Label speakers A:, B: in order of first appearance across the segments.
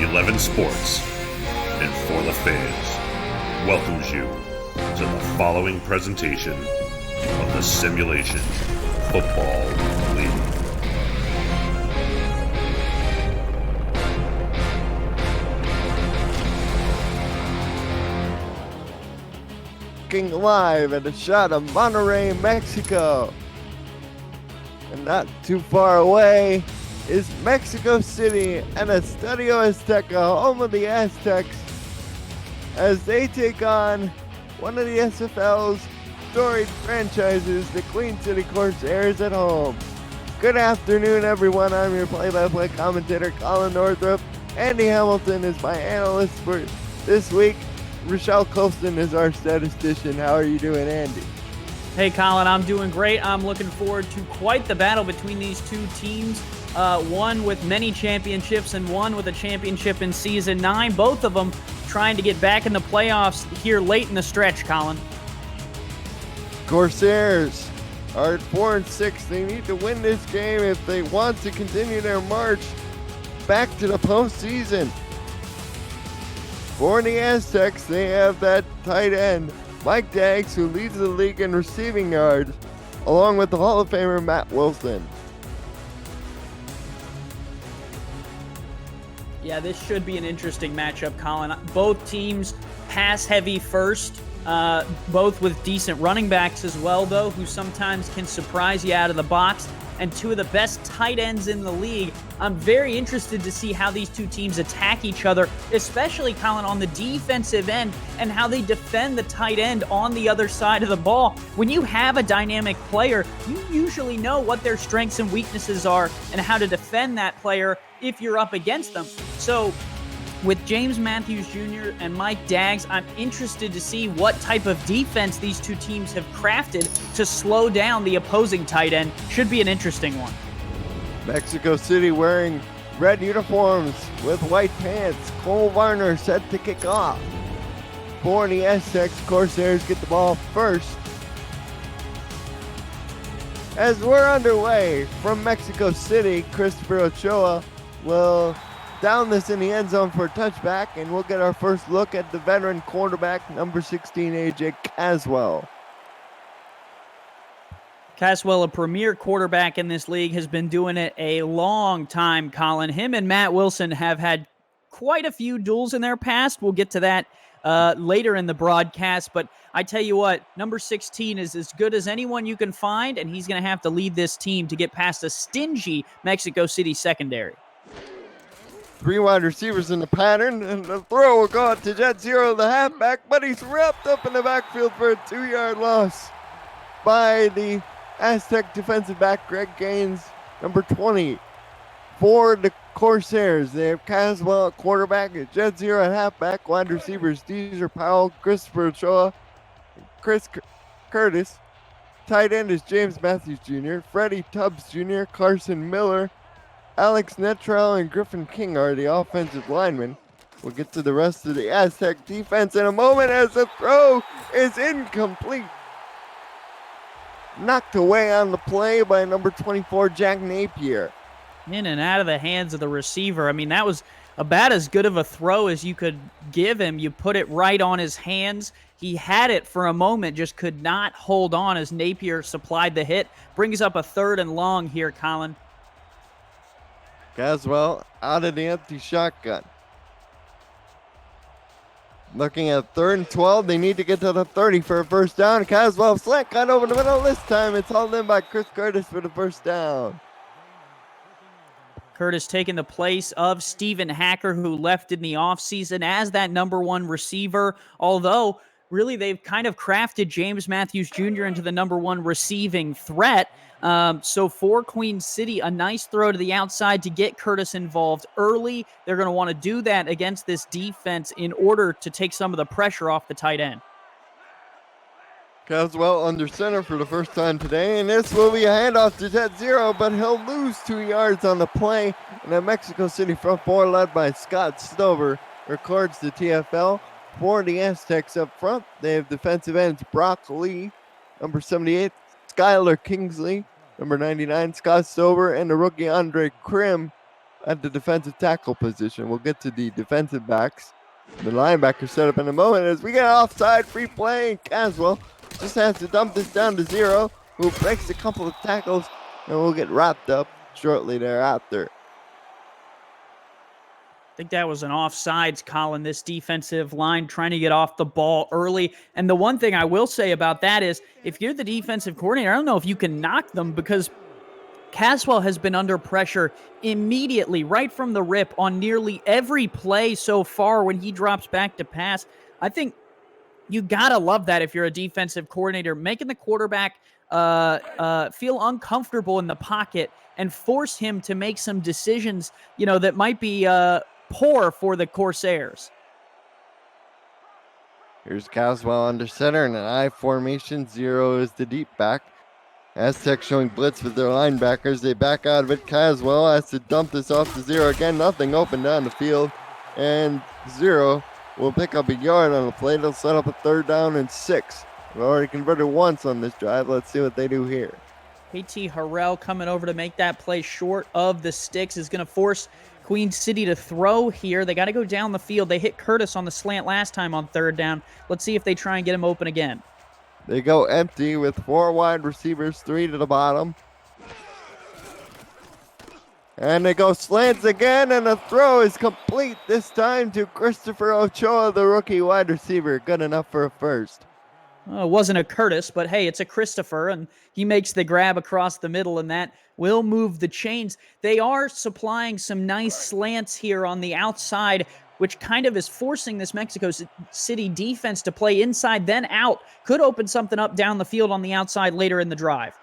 A: 11 Sports and For the Fans welcomes you to the following presentation of the Simulation Football League.
B: Live at a shot of Monterrey, Mexico. And not too far away is Mexico City and Estadio Azteca, home of the Aztecs, as they take on one of the SFL's storied franchises, the Queen City Corsairs, at home. Good afternoon, everyone. I'm your play-by-play commentator, Colin Northrup. Andy Hamilton is my analyst for this week. Rochelle Colston is our statistician. How are you doing, Andy?
C: Hey, Colin, I'm doing great. I'm looking forward to quite the battle between these two teams. One with many championships and one with a championship in Season 9. Both of them trying to get back in the playoffs here late in the stretch, Colin.
B: Corsairs are at 4-6. They need to win this game if they want to continue their march back to the postseason. For the Aztecs, they have that tight end, Mike Daggs, who leads the league in receiving yards, along with the Hall of Famer Matt Wilson.
C: Yeah, this should be an interesting matchup, Colin. Both teams pass heavy first, both with decent running backs as well, though, who sometimes can surprise you out of the box, and two of the best tight ends in the league. I'm very interested to see how these two teams attack each other, especially, Colin, on the defensive end and how they defend the tight end on the other side of the ball. When you have a dynamic player, you usually know what their strengths and weaknesses are and how to defend that player if you're up against them. So with James Matthews Jr. and Mike Daggs, I'm interested to see what type of defense these two teams have crafted to slow down the opposing tight end. Should be an interesting one.
B: Mexico City wearing red uniforms with white pants. Cole Varner set to kick off. For the Aztecs, Corsairs get the ball first. As we're underway from Mexico City, Christopher Ochoa will down this in the end zone for a touchback, and we'll get our first look at the veteran quarterback, number 16, AJ Caswell.
C: Caswell, a premier quarterback in this league, has been doing it a long time, Colin. Him and Matt Wilson have had quite a few duels in their past. We'll get to that later in the broadcast, but I tell you what, number 16 is as good as anyone you can find, and he's going to have to lead this team to get past a stingy Mexico City secondary.
B: Three wide receivers in the pattern, and the throw will go out to Jet Zero, the halfback, but he's wrapped up in the backfield for a 2-yard loss by the Aztec defensive back, Greg Gaines, number 20. For the Corsairs, they have Caswell at quarterback, Jet Zero at halfback, wide receivers Deezer Powell, Christopher Ochoa, Chris Curtis. Tight end is James Matthews Jr., Freddie Tubbs Jr., Carson Miller, Alex Netrell and Griffin King are the offensive linemen. We'll get to the rest of the Aztec defense in a moment as the throw is incomplete. Knocked away on the play by number 24, Jack Napier.
C: In and out of the hands of the receiver. I mean, that was about as good of a throw as you could give him. You put it right on his hands. He had it for a moment, just could not hold on as Napier supplied the hit. Brings up a 3rd and long here, Colin.
B: Caswell out of the empty shotgun. Looking at 3rd and 12. They need to get to the 30 for a first down. Caswell slant got over the middle. This time it's hauled in by Chris Curtis for the first down.
C: Curtis taking the place of Stephen Hacker, who left in the offseason as that number 1 receiver, although really they've kind of crafted James Matthews Jr. into the number 1 receiving threat. So for Queen City, a nice throw to the outside to get Curtis involved early. They're going to want to do that against this defense in order to take some of the pressure off the tight end.
B: Caswell under center for the first time today, and this will be a handoff to Jet Zero, but he'll lose 2 yards on the play. And the Mexico City front four, led by Scott Stover, records the TFL. For the Aztecs up front, they have defensive ends Brock Lee, number 78, Skylar Kingsley, number 99, Scott Stover, and the rookie Andre Krim. at the defensive tackle position. We'll get to the defensive backs. The linebacker set up in a moment as we get offside, free play, and Caswell just has to dump this down to Zero, who breaks a couple of tackles, and will get wrapped up shortly thereafter.
C: I think that was an offsides, Colin, this defensive line trying to get off the ball early. And the one thing I will say about that is if you're the defensive coordinator, I don't know if you can knock them because Caswell has been under pressure immediately, right from the rip, on nearly every play so far when he drops back to pass. I think you gotta love that if you're a defensive coordinator, making the quarterback feel uncomfortable in the pocket and force him to make some decisions, that might be poor for the Corsairs.
B: Here's Caswell under center in an I formation. Zero is the deep back. Aztecs showing blitz with their linebackers. They back out of it. Caswell has to dump this off to Zero again. Nothing open down the field. And Zero will pick up a yard on the play. They'll set up a 3rd down and 6. They've already converted once on this drive. Let's see what they do here.
C: KT Harrell coming over to make that play short of the sticks is going to force Queen City to throw here. They got to go down the field. They hit Curtis on the slant last time on 3rd down. Let's see if they try and get him open again.
B: They go empty with 4 wide receivers, 3 to the bottom. And they go slants again, and the throw is complete this time to Christopher Ochoa, the rookie wide receiver. Good enough for a first.
C: It wasn't a Curtis, but hey, it's a Christopher, and he makes the grab across the middle, and that will move the chains. They are supplying some nice slants here on the outside, which kind of is forcing this Mexico City defense to play inside, then out. Could open something up down the field on the outside later in the drive.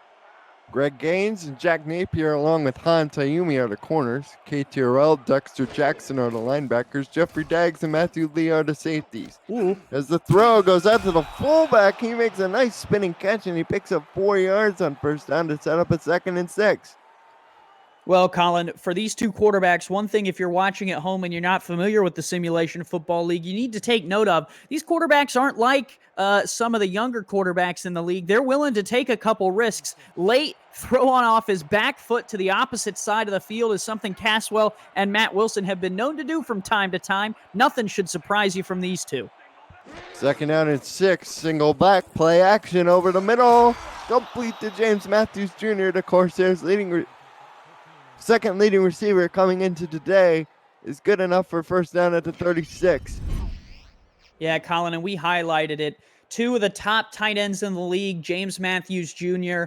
B: Greg Gaines and Jack Napier, along with Han Tayumi, are the corners. KTRL, Dexter Jackson are the linebackers. Jeffrey Daggs and Matthew Lee are the safeties.
C: Ooh.
B: As the throw goes out to the fullback, he makes a nice spinning catch, and he picks up 4 yards on 1st down to set up a 2nd and 6.
C: Well, Colin, for these two quarterbacks, one thing if you're watching at home and you're not familiar with the Simulation Football League, you need to take note of, these quarterbacks aren't like some of the younger quarterbacks in the league. They're willing to take a couple risks. Late throw on off his back foot to the opposite side of the field is something Caswell and Matt Wilson have been known to do from time to time. Nothing should surprise you from these two.
B: 2nd down and 6, single back, play action over the middle. Complete to James Matthews Jr., the Corsairs second leading receiver coming into today, is good enough for 1st down at the 36.
C: Yeah, Colin, and we highlighted it. 2 of the top tight ends in the league, James Matthews Jr.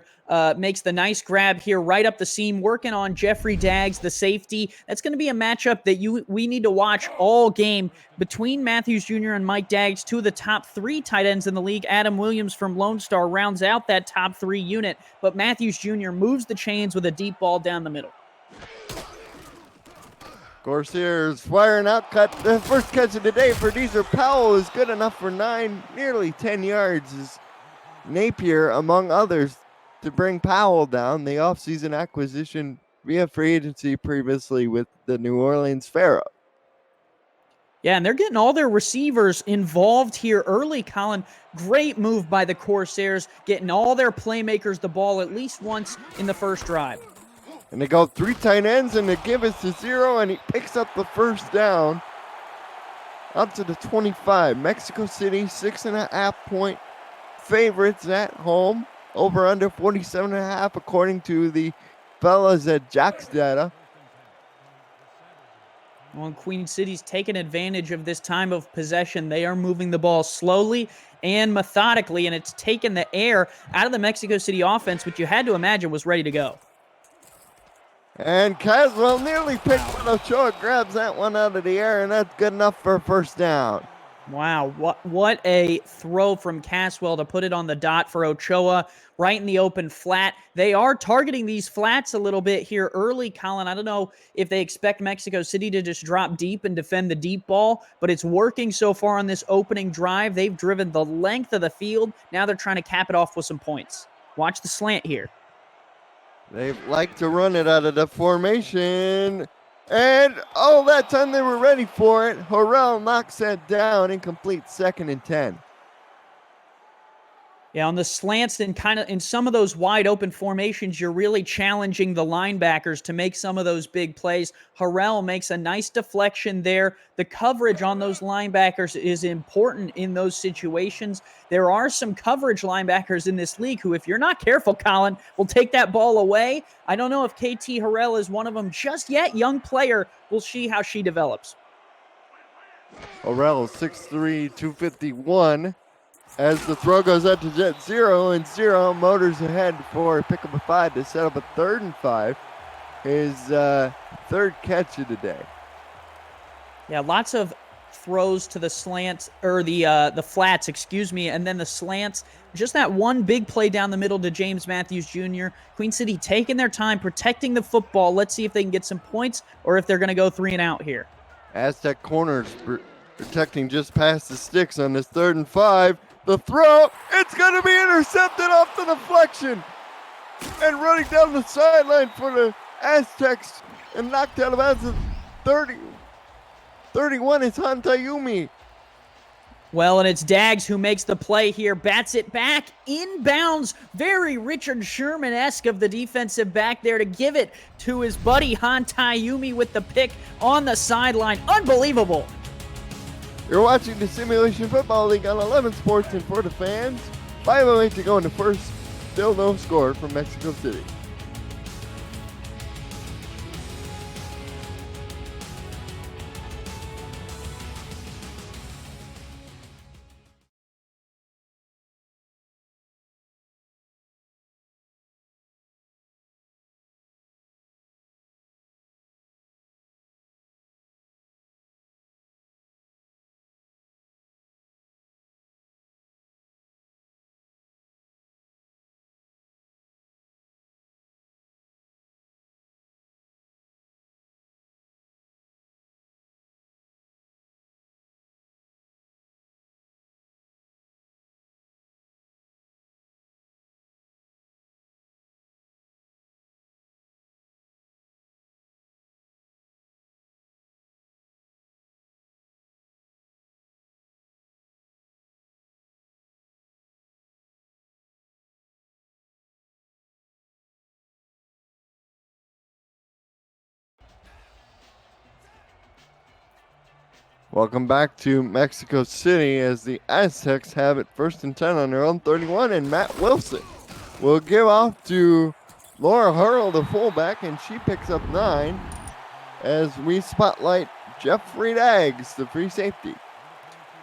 C: Makes the nice grab here right up the seam, working on Jeffrey Daggs, the safety. That's going to be a matchup that we need to watch all game between Matthews Jr. and Mike Daggs, 2 of the top 3 tight ends in the league. Adam Williams from Lone Star rounds out that top 3 unit, but Matthews Jr. moves the chains with a deep ball down the middle.
B: Corsairs firing out, cut. The first catch of the day for Deezer Powell is good enough for 9, nearly 10 yards. Is Napier, among others, to bring Powell down. The offseason acquisition via free agency previously with the New Orleans Pharaoh.
C: Yeah, and they're getting all their receivers involved here early, Colin. Great move by the Corsairs, getting all their playmakers the ball at least once in the first drive.
B: And they go 3 tight ends, and they give it to Zero, and he picks up the 1st down up to the 25. Mexico City, 6.5 point favorites at home. Over under 47.5 according to the fellas at Jack's data.
C: Well, Queen City's taking advantage of this time of possession. They are moving the ball slowly and methodically, and it's taken the air out of the Mexico City offense, which you had to imagine was ready to go.
B: And Caswell nearly picked one. Ochoa grabs that one out of the air, and that's good enough for a 1st down.
C: Wow, what a throw from Caswell to put it on the dot for Ochoa, right in the open flat. They are targeting these flats a little bit here early, Colin. I don't know if they expect Mexico City to just drop deep and defend the deep ball, but it's working so far on this opening drive. They've driven the length of the field. Now they're trying to cap it off with some points. Watch the slant here.
B: They like to run it out of the formation. And, that time they were ready for it. Harrell knocks that down, incomplete, 2nd and 10.
C: Yeah, on the slants and kind of in some of those wide open formations, you're really challenging the linebackers to make some of those big plays. Harrell makes a nice deflection there. The coverage on those linebackers is important in those situations. There are some coverage linebackers in this league who, if you're not careful, Colin, will take that ball away. I don't know if KT Harrell is one of them just yet. Young player. We'll see how she develops.
B: Harrell, 6'3", 251. As the throw goes out to Jet 0 and 0, Motors ahead for a pickup of 5 to set up a 3rd and 5. His third catch of the day.
C: Yeah, lots of throws to the slants, or the flats, excuse me, and then the slants. Just that one big play down the middle to James Matthews Jr. Queen City taking their time, protecting the football. Let's see if they can get some points or if they're going to go 3 and out here.
B: Aztec corners protecting just past the sticks on this 3rd and 5. The throw, it's going to be intercepted off the deflection. And running down the sideline for the Aztecs and knocked out of bounds at 31 is Hantayumi.
C: Well, and it's Daggs who makes the play here, bats it back, inbounds, very Richard Sherman-esque of the defensive back there to give it to his buddy Hantayumi with the pick on the sideline. Unbelievable.
B: You're watching the Simulation Football League on 11 Sports and for the fans. 5:08 to go in the first. Still no score from Mexico City. Welcome back to Mexico City as the Aztecs have it 1st and 10 on their own 31, and Matt Wilson will give off to Laura Hurl, the fullback, and she picks up 9 as we spotlight Jeffrey Daggs, the free safety.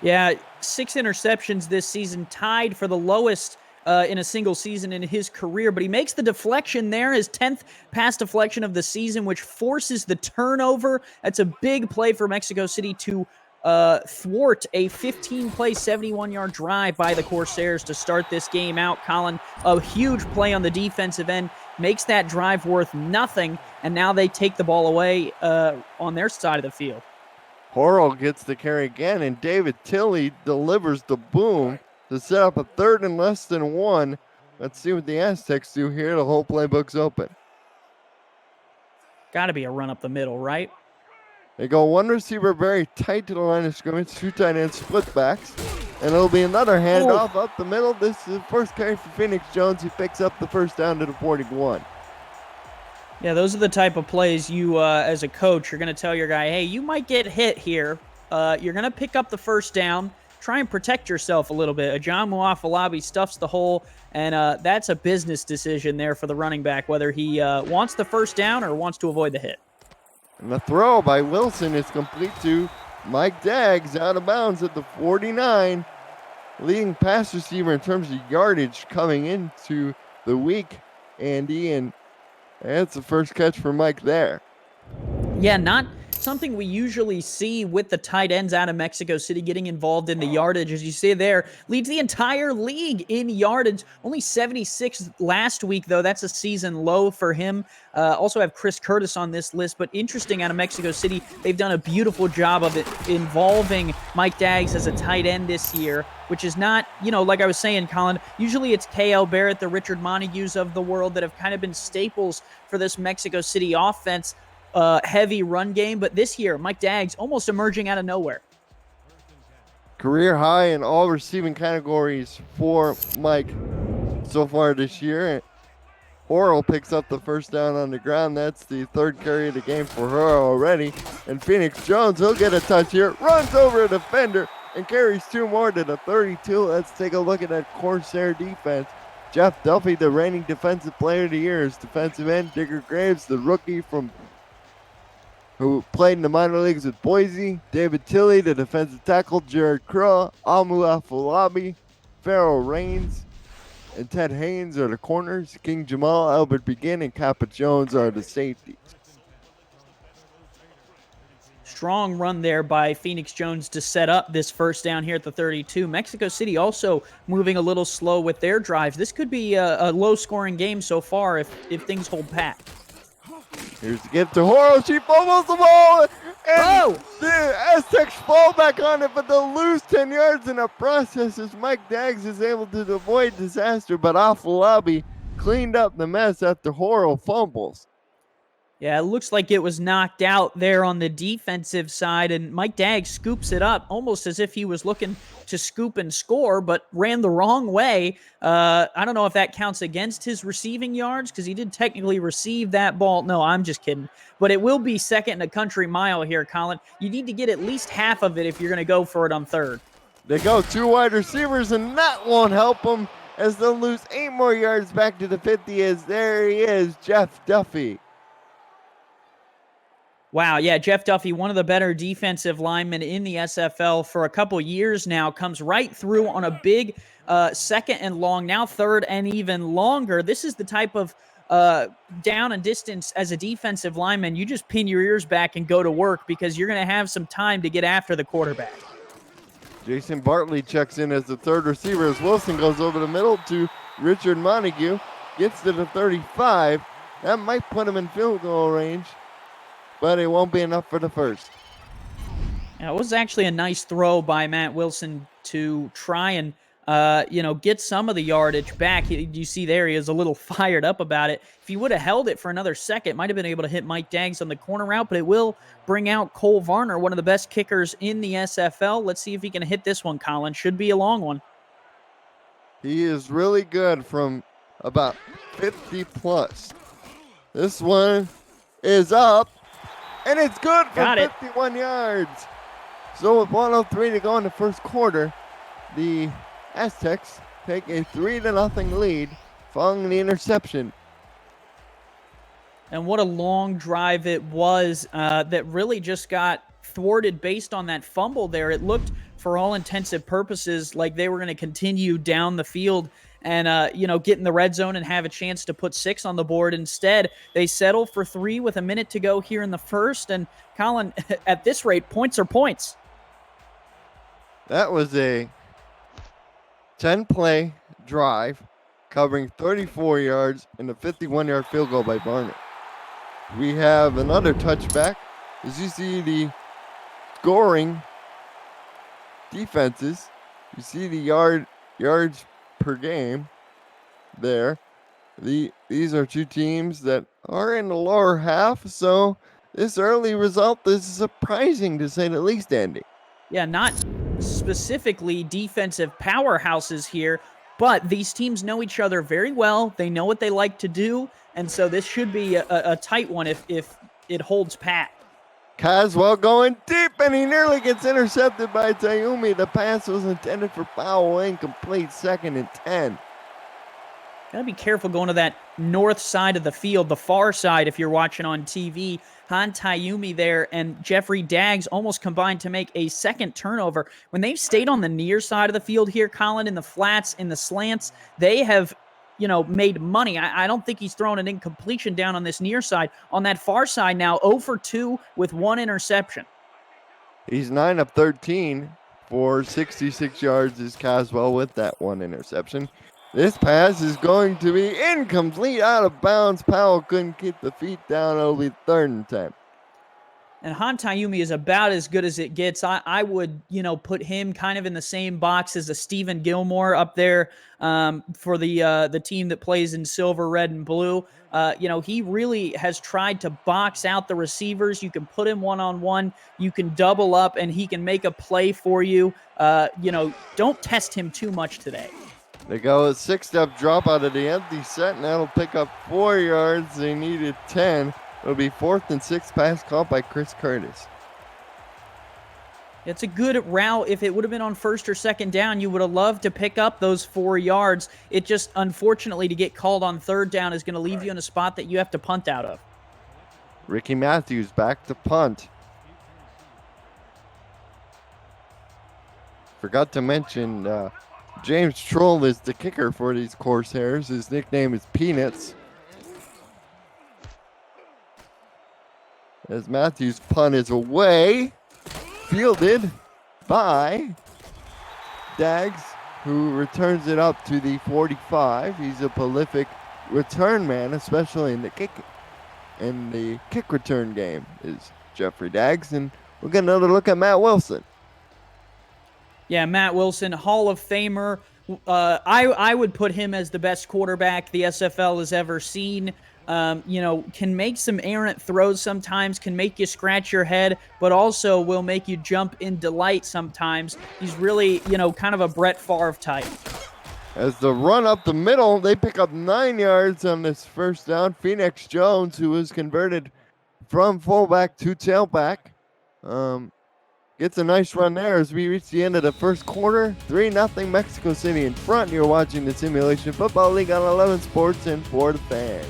C: Yeah, 6 interceptions this season, tied for the lowest in a single season in his career, but he makes the deflection there, his 10th pass deflection of the season, which forces the turnover. That's a big play for Mexico City to thwart a 15-play, 71-yard drive by the Corsairs to start this game out. Colin, a huge play on the defensive end, makes that drive worth nothing, and now they take the ball away on their side of the field.
B: Horrell gets the carry again, and David Tilley delivers the boom to set up a 3rd and less than 1. Let's see what the Aztecs do here. The whole playbook's open.
C: Got to be a run up the middle, right?
B: They go one receiver very tight to the line of scrimmage, 2 tight end split backs, and it'll be another handoff up the middle. This is the first carry for Phoenix Jones. He picks up the 1st down to the 41.
C: Yeah, those are the type of plays you, as a coach, you're going to tell your guy, hey, you might get hit here. You're going to pick up the 1st down. Try and protect yourself a little bit. John Muafalabi stuffs the hole, and that's a business decision there for the running back, whether he wants the 1st down or wants to avoid the hit.
B: And the throw by Wilson is complete to Mike Daggs out of bounds at the 49. Leading pass receiver in terms of yardage coming into the week, Andy, and that's the first catch for Mike there.
C: Yeah, not something we usually see with the tight ends out of Mexico City getting involved in the yardage. As you see there, leads the entire league in yardage. Only 76 last week, though. That's a season low for him. Also have Chris Curtis on this list, but interesting out of Mexico City. They've done a beautiful job of it involving Mike Daggs as a tight end this year, which is not, like I was saying, Colin, usually it's K.L. Barrett, the Richard Montagues of the world that have kind of been staples for this Mexico City offense. Heavy run game, but this year, Mike Daggs almost emerging out of nowhere.
B: Career high in all receiving categories for Mike so far this year. Horrell picks up the first down on the ground. That's the third carry of the game for her already. And Phoenix Jones, he'll get a touch here. Runs over a defender and carries 2 more to the 32. Let's take a look at that Corsair defense. Jeff Duffy, the reigning defensive player of the year, is defensive end. Digger Graves, the rookie who played in the minor leagues with Boise. David Tilley, the defensive tackle. Jared Crow, Amu Afolabi, Farrell Rains, and Ted Haynes are the corners. King Jamal, Albert Begin, and Kappa Jones are the safeties.
C: Strong run there by Phoenix Jones to set up this first down here at the 32. Mexico City also moving a little slow with their drives. This could be a low-scoring game so far if things hold pat.
B: Here's the give to Horo. She fumbles the ball. And the Aztecs fall back on it, but they'll lose 10 yards in the process as Mike Daggs is able to avoid disaster. But Afolabi cleaned up the mess after Horo fumbles.
C: Yeah, it looks like it was knocked out there on the defensive side, and Mike Daggs scoops it up almost as if he was looking to scoop and score, but ran the wrong way. I don't know if that counts against his receiving yards because he did technically receive that ball. No, I'm just kidding. But it will be second and a country mile here, Colin. You need to get at least half of it if you're going to go for it on third.
B: They go 2 wide receivers, and that won't help them as they'll lose 8 more yards back to the 50 as there he is, Jeff Duffy.
C: Wow, yeah, Jeff Duffy, one of the better defensive linemen in the SFL for a couple years now, comes right through on a big second and long, now third and even longer. This is the type of down and distance as a defensive lineman. You just pin your ears back and go to work because you're going to have some time to get after the quarterback.
B: Jason Bartley checks in as the third receiver as Wilson goes over the middle to Richard Montague, gets to the 35. That might put him in field goal range, but it won't be enough for the first.
C: Yeah, it was actually a nice throw by Matt Wilson to try and, get some of the yardage back. You see there, he is a little fired up about it. If he would have held it for another second, might have been able to hit Mike Daggs on the corner route, but it will bring out Cole Varner, one of the best kickers in the SFL. Let's see if he can hit this one, Colin. Should be a long one.
B: He is really good from about 50 plus. This one is up. And it's good for 51 yards. So with 1:03 to go in the first quarter, the Aztecs take a 3-0 lead following the interception.
C: And what a long drive it was that really just got thwarted based on that fumble there. It looked, for all intensive purposes, like they were going to continue down the field and, get in the red zone and have a chance to put 6 on the board. Instead, they settle for 3 with a minute to go here in the first. And, Colin, at this rate, points are points.
B: That was a 10-play drive covering 34 yards and a 51-yard field goal by Barnett. We have another touchback. As you see the scoring defenses, you see the yards per game there. These are 2 teams that are in the lower half, so this early result is surprising to say the least, Andy.
C: Yeah, not specifically defensive powerhouses here, but these teams know each other very well. They know what they like to do, and so this should be a tight one if it holds pat.
B: Caswell going deep, and he nearly gets intercepted by Tayumi. The pass was intended for foul, incomplete, 2nd and 10.
C: Gotta be careful going to that north side of the field, the far side if you're watching on TV. Han Tayumi there and Jeffrey Daggs almost combined to make a second turnover. When they've stayed on the near side of the field here, Colin, in the flats, in the slants, they have made money. I don't think he's thrown an incompletion down on this near side. On that far side now, 0 for 2 with 1 interception.
B: He's 9 of 13 for 66 yards is Caswell with that 1 interception. This pass is going to be incomplete, out of bounds. Powell couldn't keep the feet down. It'll be 3rd and 10.
C: And Hantayumi is about as good as it gets. I would, put him kind of in the same box as a Stephen Gilmore up there for the team that plays in silver, red, and blue. He really has tried to box out the receivers. You can put him one-on-one. You can double up, and he can make a play for you. Don't test him too much today.
B: They go a 6-step drop out of the empty set, and that'll pick up 4 yards. They needed 10. It'll be 4th and 6 pass caught by Chris Curtis.
C: It's a good route. If it would have been on first or second down, you would have loved to pick up those 4 yards. It just, unfortunately, to get called on third down is going to leave you in a spot that you have to punt out of.
B: Ricky Matthews back to punt. Forgot to mention James Troll is the kicker for these Corsairs. His nickname is Peanuts. As Matthews' punt is away, fielded by Daggs, who returns it up to the 45. He's a prolific return man, especially in the kick return game, is Jeffrey Daggs. And we'll get another look at Matt Wilson.
C: Yeah, Matt Wilson, Hall of Famer. I would put him as the best quarterback the SFL has ever seen. Can make some errant throws sometimes, can make you scratch your head, but also will make you jump in delight sometimes. He's really, kind of a Brett Favre type.
B: As the run up the middle, they pick up 9 yards on this first down. Phoenix Jones, who was converted from fullback to tailback, gets a nice run there as we reach the end of the first quarter. 3-0 Mexico City in front. You're watching the Simulation Football League on 11 Sports and For the Fans.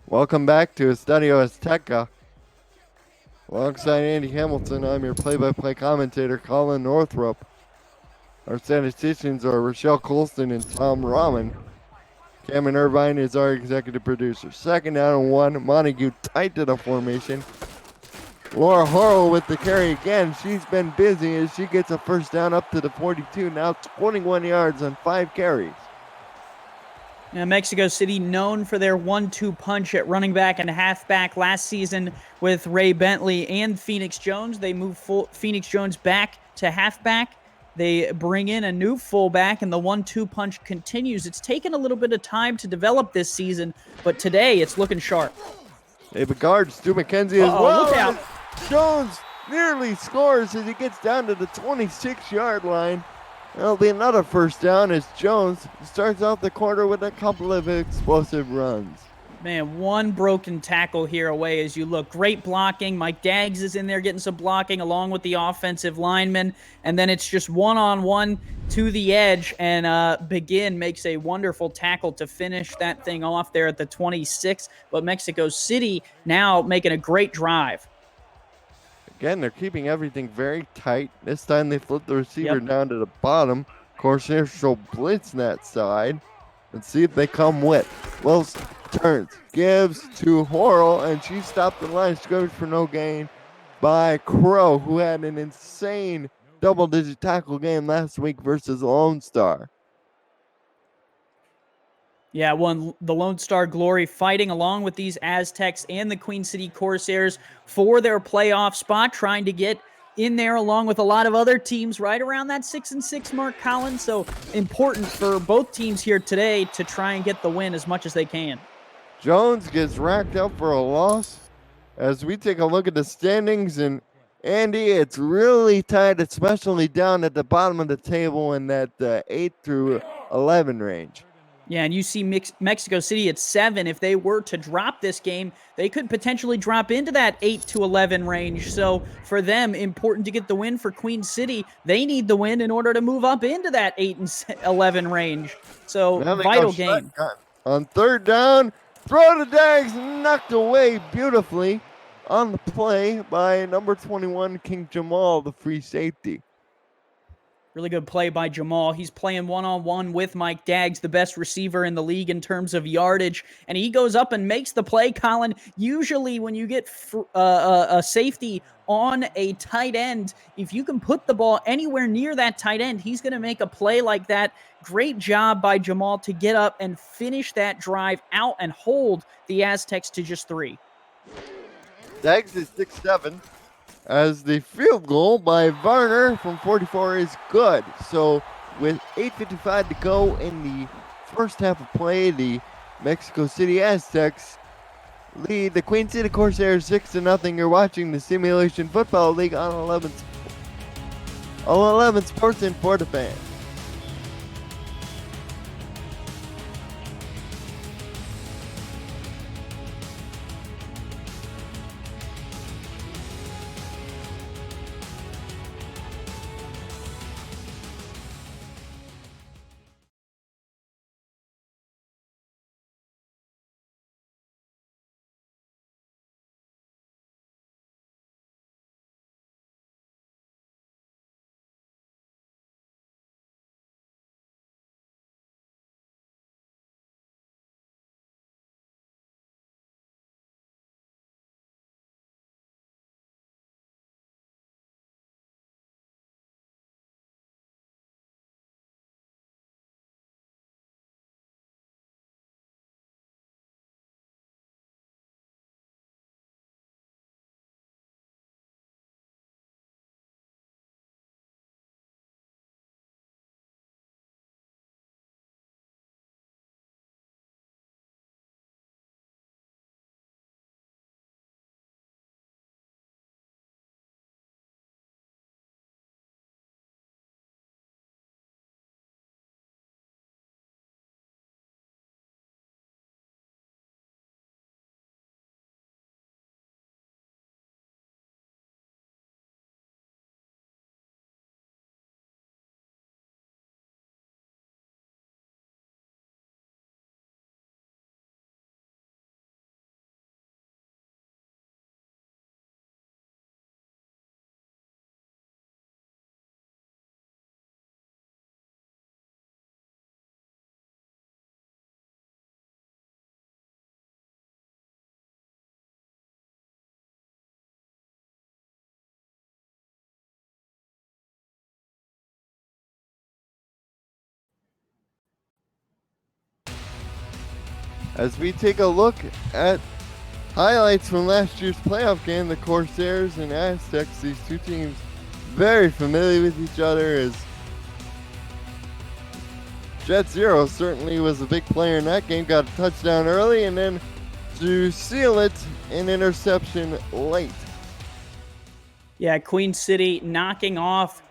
B: Welcome back to Estadio Azteca. Alongside Andy Hamilton, I'm your play-by-play commentator, Colin Northrup. Our statisticians are Rochelle Colston and Tom Rahman. Cameron Irvine is our executive producer. 2nd down and 1. Montague tight to the formation. Laura Harrell with the carry again. She's been busy as she gets a first down up to the 42. Now 21 yards on 5 carries.
C: Now, Mexico City known for their 1-2 punch at running back and halfback last season with Ray Bentley and Phoenix Jones. They move Phoenix Jones back to halfback. They bring in a new fullback, and the 1-2 punch continues. It's taken a little bit of time to develop this season, but today it's looking sharp.
B: David guard, Stu McKenzie as well.
C: Look out.
B: Jones nearly scores as he gets down to the 26-yard line. That'll be another first down as Jones starts off the quarter with a couple of explosive runs.
C: Man, one broken tackle here away as you look. Great blocking. Mike Daggs is in there getting some blocking along with the offensive lineman. And then it's just one-on-one to the edge. And Begin makes a wonderful tackle to finish that thing off there at the 26. But Mexico City now making a great drive.
B: Again, they're keeping everything very tight. This time they flip the receiver down to the bottom. Corsairs show blitz that side. Let's see if they come with. Wilson turns, gives to Horrell, and she stopped the line of scrimmage for no gain by Crow, who had an insane double-digit tackle game last week versus Lone Star.
C: Yeah, the Lone Star Glory fighting along with these Aztecs and the Queen City Corsairs for their playoff spot, trying to get in there along with a lot of other teams right around that 6-6 mark, Colin. So important for both teams here today to try and get the win as much as they can.
B: Jones gets racked up for a loss. As we take a look at the standings, and Andy, it's really tight, especially down at the bottom of the table in that 8 through 11 range.
C: Yeah, and you see Mexico City at 7. If they were to drop this game, they could potentially drop into that 8 to 11 range. So for them, important to get the win. For Queen City, they need the win in order to move up into that 8 and 11 range. So vital game.
B: On third down, throw to Dags, knocked away beautifully on the play by number 21, King Jamal, the free safety.
C: Really good play by Jamal. He's playing one-on-one with Mike Daggs, the best receiver in the league in terms of yardage, and he goes up and makes the play, Colin. Usually when you get a safety on a tight end, if you can put the ball anywhere near that tight end, he's going to make a play like that. Great job by Jamal to get up and finish that drive out and hold the Aztecs to just 3.
B: Daggs is 6'7", as the field goal by Varner from 44 is good. So with 8:55 to go in the first half of play, the Mexico City Aztecs lead the Queen City Corsairs 6-0. You're watching the Simulation Football League on 11 Sports and for the fans. As we take a look at highlights from last year's playoff game, the Corsairs and Aztecs, these two teams very familiar with each other, as Jet Zero certainly was a big player in that game, got a touchdown early, and then to seal it, an interception late.
C: Yeah, Queen City knocking off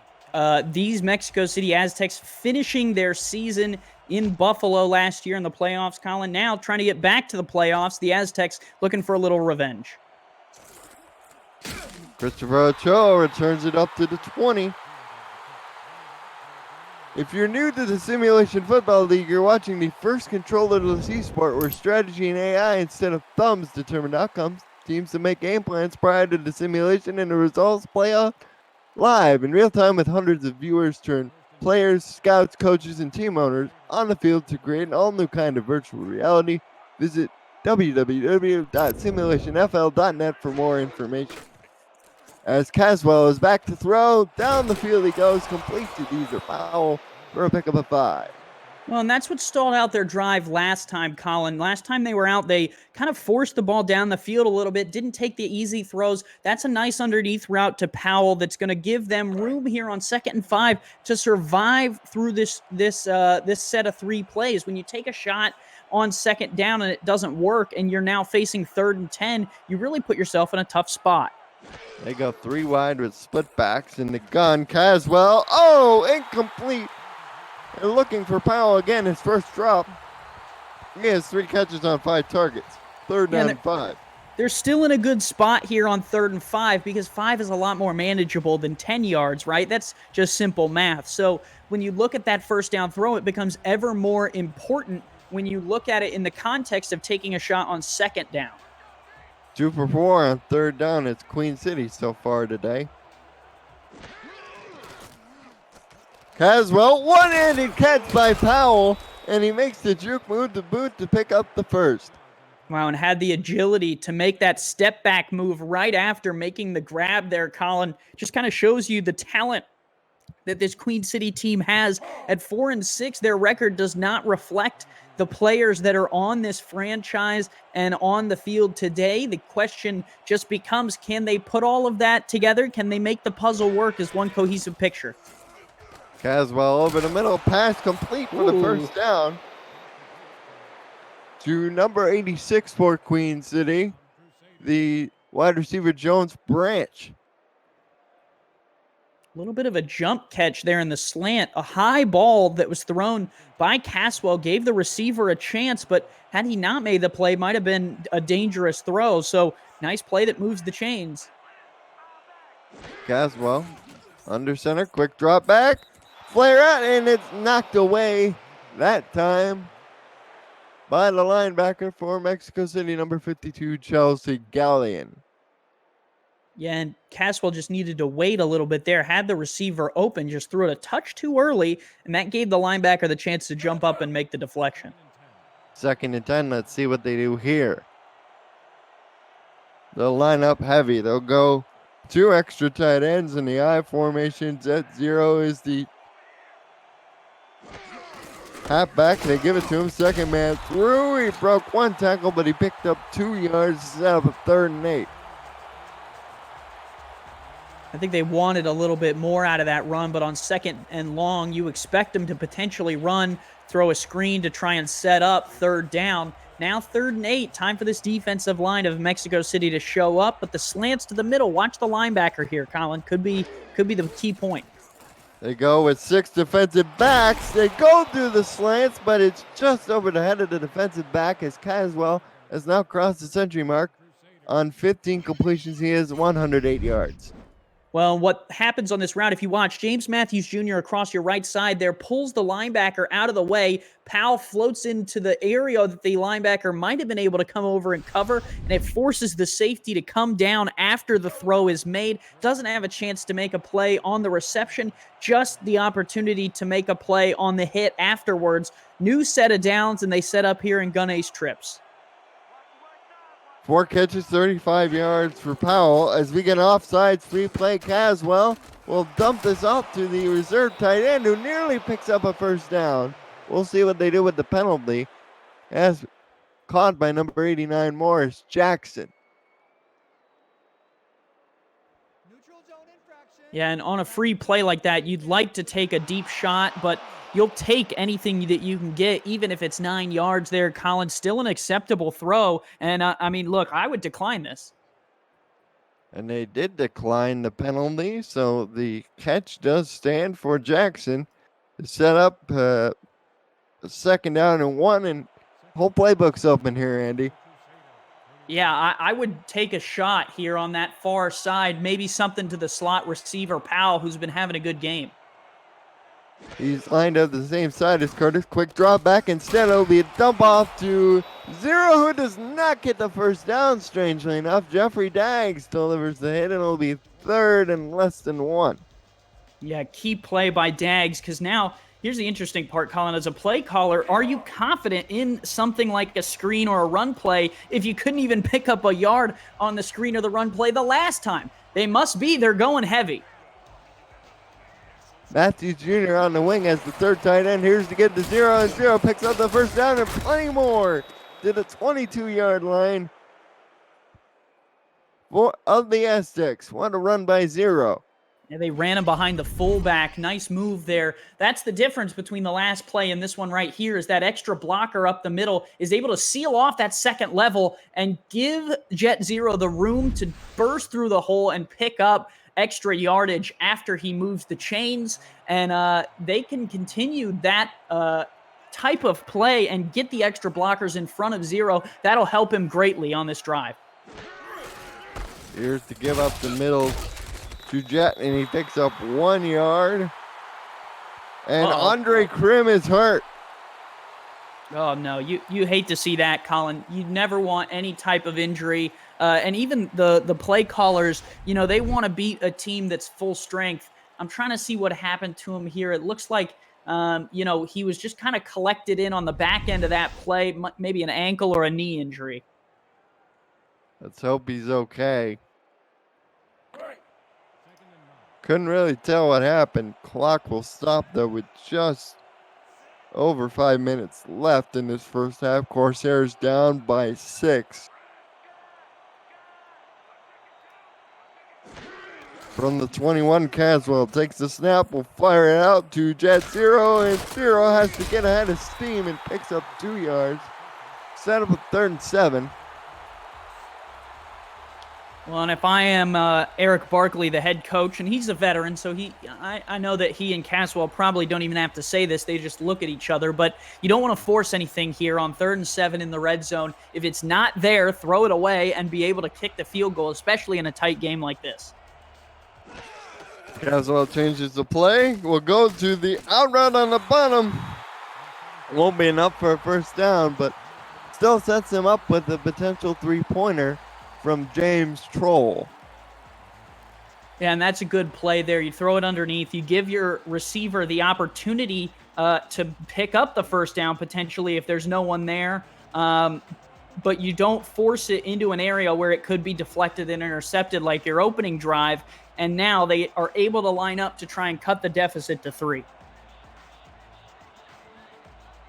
C: these Mexico City Aztecs, finishing their season in Buffalo last year in the playoffs, Colin. Now trying to get back to the playoffs. The Aztecs looking for a little revenge.
B: Christopher Ochoa returns it up to the 20. If you're new to the Simulation Football League, you're watching the first controlerless esport where strategy and AI instead of thumbs determine outcomes. Teams to make game plans prior to the simulation, and the results play out live in real time with hundreds of viewers turn players, scouts, coaches, and team owners on the field to create an all-new kind of virtual reality. Visit www.simulationfl.net for more information. As Caswell is back to throw, down the field he goes, complete to Deezer Powell for a pick of a 5.
C: Well, and that's what stalled out their drive last time, Colin. Last time they were out, they kind of forced the ball down the field a little bit, didn't take the easy throws. That's a nice underneath route to Powell that's going to give them room here on 2nd and 5 to survive through this set of 3 plays. When you take a shot on 2nd down and it doesn't work and you're now facing 3rd and 10, you really put yourself in a tough spot.
B: They go 3 wide with split backs in the gun. Caswell, incomplete. They're looking for Powell again, his first drop. He has 3 catches on 5 targets. 3rd down and 5.
C: They're still in a good spot here on 3rd and 5 because 5 is a lot more manageable than 10 yards, right? That's just simple math. So when you look at that first down throw, it becomes ever more important when you look at it in the context of taking a shot on 2nd down.
B: 2 for 4 on 3rd down. It's Queen City so far today. Caswell, one-handed catch by Powell, and he makes the juke move to boot to pick up the first.
C: Wow, and had the agility to make that step back move right after making the grab there, Colin. Just kind of shows you the talent that this Queen City team has. At 4-6, their record does not reflect the players that are on this franchise and on the field today. The question just becomes, can they put all of that together? Can they make the puzzle work as one cohesive picture?
B: Caswell over the middle, pass complete for the first down to number 86 for Queen City, the wide receiver Jones Branch.
C: A little bit of a jump catch there in the slant. A high ball that was thrown by Caswell gave the receiver a chance, but had he not made the play, might have been a dangerous throw. So nice play that moves the chains.
B: Caswell under center, quick drop back. Flare out, and it's knocked away that time by the linebacker for Mexico City, number 52, Chelsea Gallion.
C: Yeah, and Caswell just needed to wait a little bit there. Had the receiver open, just threw it a touch too early, and that gave the linebacker the chance to jump up and make the deflection.
B: 2nd and 10, let's see what they do here. They'll line up heavy. They'll go 2 extra tight ends in the I formation. Z0 is the halfback. They give it to him. 2nd man through. He broke 1 tackle, but he picked up 2 yards set up a 3rd and 8.
C: I think they wanted a little bit more out of that run, but on 2nd and long, you expect them to potentially run, throw a screen to try and set up 3rd down. Now 3rd and 8, time for this defensive line of Mexico City to show up, but the slants to the middle, watch the linebacker here, Colin, could be the key point.
B: They go with 6 defensive backs. They go through the slants, but it's just over the head of the defensive back as Caswell has now crossed the century mark. On 15 completions, he has 108 yards.
C: Well, what happens on this route, if you watch, James Matthews Jr. across your right side there pulls the linebacker out of the way. Powell floats into the area that the linebacker might have been able to come over and cover, and it forces the safety to come down after the throw is made. Doesn't have a chance to make a play on the reception, just the opportunity to make a play on the hit afterwards. New set of downs, and they set up here in gun ace trips.
B: 4 catches, 35 yards for Powell. As we get offsides, free play, Caswell will dump this off to the reserve tight end who nearly picks up a first down. We'll see what they do with the penalty. As caught by number 89, Morris Jackson.
C: Yeah, and on a free play like that, you'd like to take a deep shot, but you'll take anything that you can get, even if it's 9 yards there, Colin. Still an acceptable throw. And, I mean, look, I would decline this.
B: And they did decline the penalty, so the catch does stand for Jackson to set up a 2nd down and 1, and whole playbook's open here, Andy.
C: Yeah, I would take a shot here on that far side, maybe something to the slot receiver, Powell, who's been having a good game.
B: He's lined up the same side as Curtis. Quick drop back. Instead, it'll be a dump off to Zero, who does not get the first down, strangely enough. Jeffrey Daggs delivers the hit, and it'll be 3rd and less than 1.
C: Yeah, key play by Daggs, because now, here's the interesting part, Colin. As a play caller, are you confident in something like a screen or a run play if you couldn't even pick up a yard on the screen or the run play the last time? They must be. They're going heavy.
B: Matthews Jr. on the wing as the third tight end. Here's to get to 0, and 0 picks up the first down and plenty more to the 22-yard line of the Aztecs. What a run by 0.
C: Yeah, they ran him behind the fullback. Nice move there. That's the difference between the last play and this one right here is that extra blocker up the middle is able to seal off that second level and give Jet Zero the room to burst through the hole and pick up extra yardage after he moves the chains. And they can continue that type of play and get the extra blockers in front of Zero. That'll help him greatly on this drive.
B: Here's to give up the middle to Jet, and he picks up 1 yard. And Andre Krim is hurt.
C: Oh, no. You hate to see that, Colin. You never want any type of injury. And even the play callers, they want to beat a team that's full strength. I'm trying to see what happened to him here. It looks like, he was just kind of collected in on the back end of that play, maybe an ankle or a knee injury.
B: Let's hope he's okay. Couldn't really tell what happened. Clock will stop though with just over 5 minutes left in this first half. Corsairs down by 6. From the 21, Caswell takes the snap, will fire it out to Jet Zero, and Zero has to get ahead of steam and picks up 2 yards. Set up a 3rd and 7.
C: Well, and if I am Eric Barkley, the head coach, and he's a veteran, so I know that he and Caswell probably don't even have to say this. They just look at each other. But you don't want to force anything here on 3rd and 7 in the red zone. If it's not there, throw it away and be able to kick the field goal, especially in a tight game like this.
B: Caswell changes the play. We'll go to the out route on the bottom. Won't be enough for a first down, but still sets him up with a potential 3-pointer from James Troll.
C: Yeah, and that's a good play there. You throw it underneath. You give your receiver the opportunity to pick up the first down potentially if there's no one there. But you don't force it into an area where it could be deflected and intercepted like your opening drive. And now they are able to line up to try and cut the deficit to 3.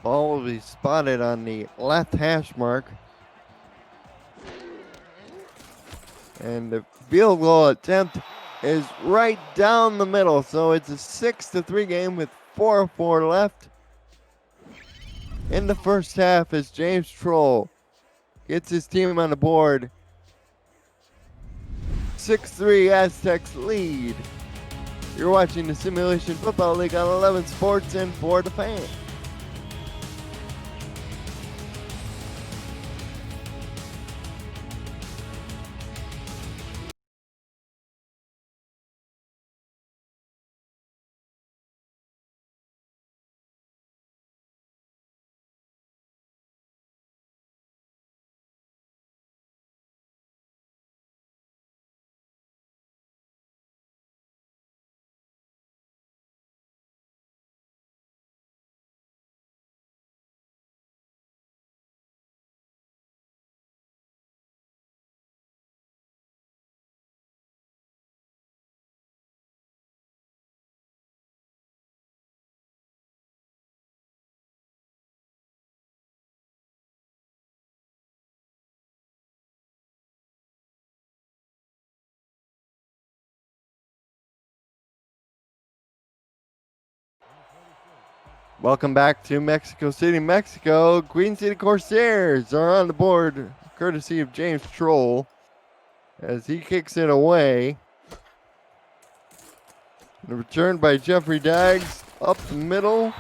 B: Ball will be spotted on the left hash mark. And the field goal attempt is right down the middle. So it's a 6-3 game with 4:04 left in the first half as James Troll gets his team on the board. 6-3 Aztecs lead. You're watching the Simulation Football League on 11 Sports and For the Fans. Welcome back to Mexico City, Mexico. Queen City Corsairs are on the board, courtesy of James Troll, as he kicks it away. And returned by Jeffrey Daggs up the middle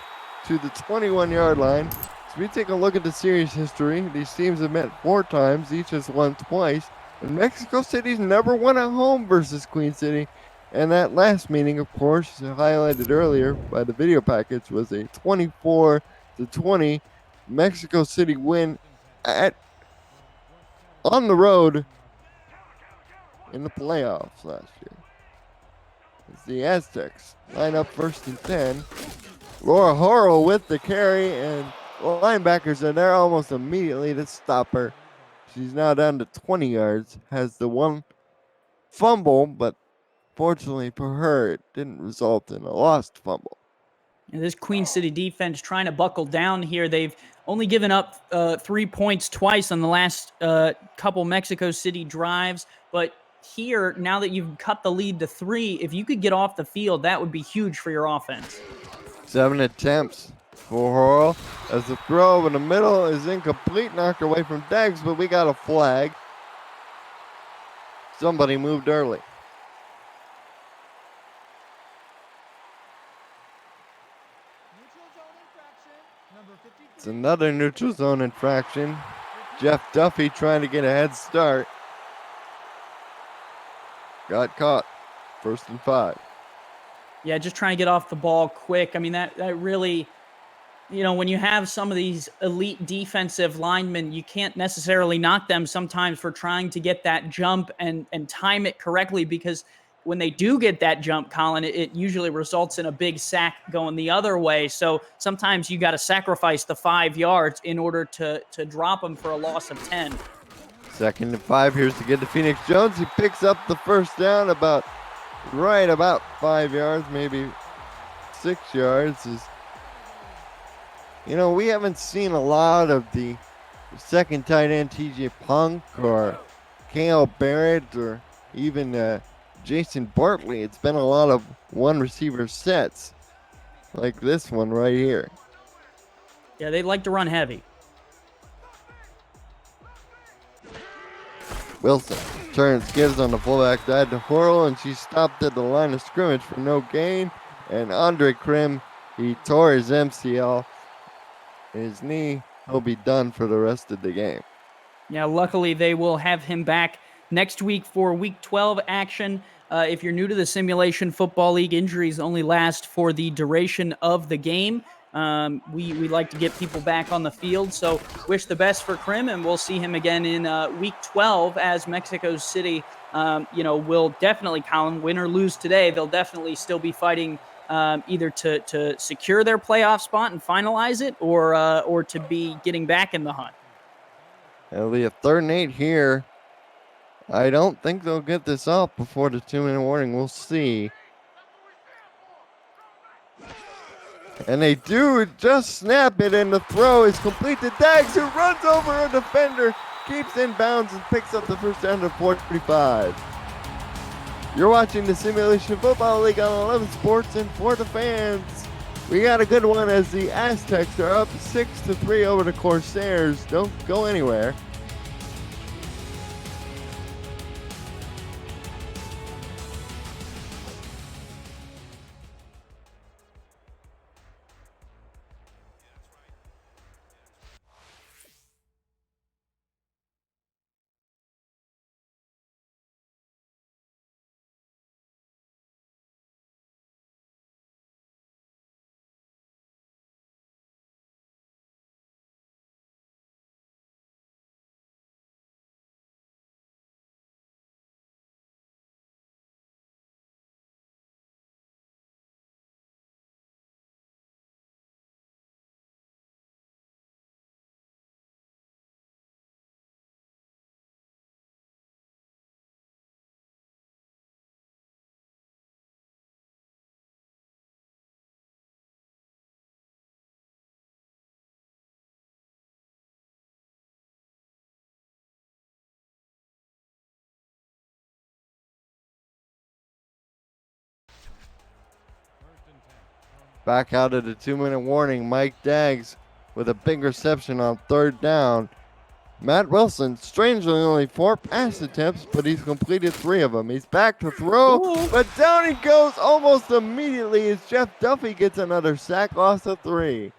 B: to the 21-yard line. As we take a look at the series history, these teams have met 4 times, each has won twice, and Mexico City's never won at home versus Queen City. And that last meeting, of course, highlighted earlier by the video package, was a 24-20 Mexico City win on the road in the playoffs last year. As the Aztecs line up 1st and 10. Laura Horrell with the carry, and linebackers are there almost immediately to stop her. She's now down to 20 yards, has the one fumble, but Fortunately for her, it didn't result in a lost fumble.
C: And this Queen City defense trying to buckle down here. They've only given up 3 points twice on the last couple Mexico City drives. But here, now that you've cut the lead to 3, if you could get off the field, that would be huge for your offense.
B: 7 attempts for Horrell as the throw over the middle is incomplete, knocked away from Deggs, but we got a flag. Somebody moved early. It's another neutral zone infraction. Jeff Duffy trying to get a head start. Got caught. 1st and 5.
C: Yeah, just trying to get off the ball quick. I mean, that really, when you have some of these elite defensive linemen, you can't necessarily knock them sometimes for trying to get that jump and time it correctly, because when they do get that jump, Colin, it usually results in a big sack going the other way. So sometimes you got to sacrifice the 5 yards in order to drop them for a loss of 10.
B: 2nd and 5. Here's to get to Phoenix Jones. He picks up the first down about 5 yards, maybe 6 yards. We haven't seen a lot of the second tight end TJ Punk or Kale Barrett or even Jason Bartley. It's been a lot of one receiver sets like this one right here.
C: Yeah, they like to run heavy.
B: Wilson turns, gives on the fullback side to Horrell, and she stopped at the line of scrimmage for no gain. And Andre Krim, he tore his MCL, his knee. He'll be done for the rest of the game.
C: Yeah, luckily they will have him back next week for Week 12 action. If you're new to the Simulation Football League, injuries only last for the duration of the game. We like to get people back on the field, so wish the best for Krim, and we'll see him again in Week 12 as Mexico City, will definitely, Colin, win or lose today, they'll definitely still be fighting either to secure their playoff spot and finalize it, or to be getting back in the hunt.
B: It'll be a 3rd and 8 here. I don't think they'll get this off before the 2-minute warning. We'll see. And they do just snap it, and the throw is complete to Daggs, who runs over a defender, keeps in bounds, and picks up the first down to 45. You're watching the Simulation Football League on 11 Sports and for the fans. We got a good one as the Aztecs are up 6-3 over the Corsairs. Don't go anywhere. Back out of the 2-minute warning, Mike Daggs with a big reception on 3rd down. Matt Wilson, strangely only 4 pass attempts, but he's completed 3 of them. He's back to throw, but down he goes almost immediately as Jeff Duffy gets another sack, loss of 3.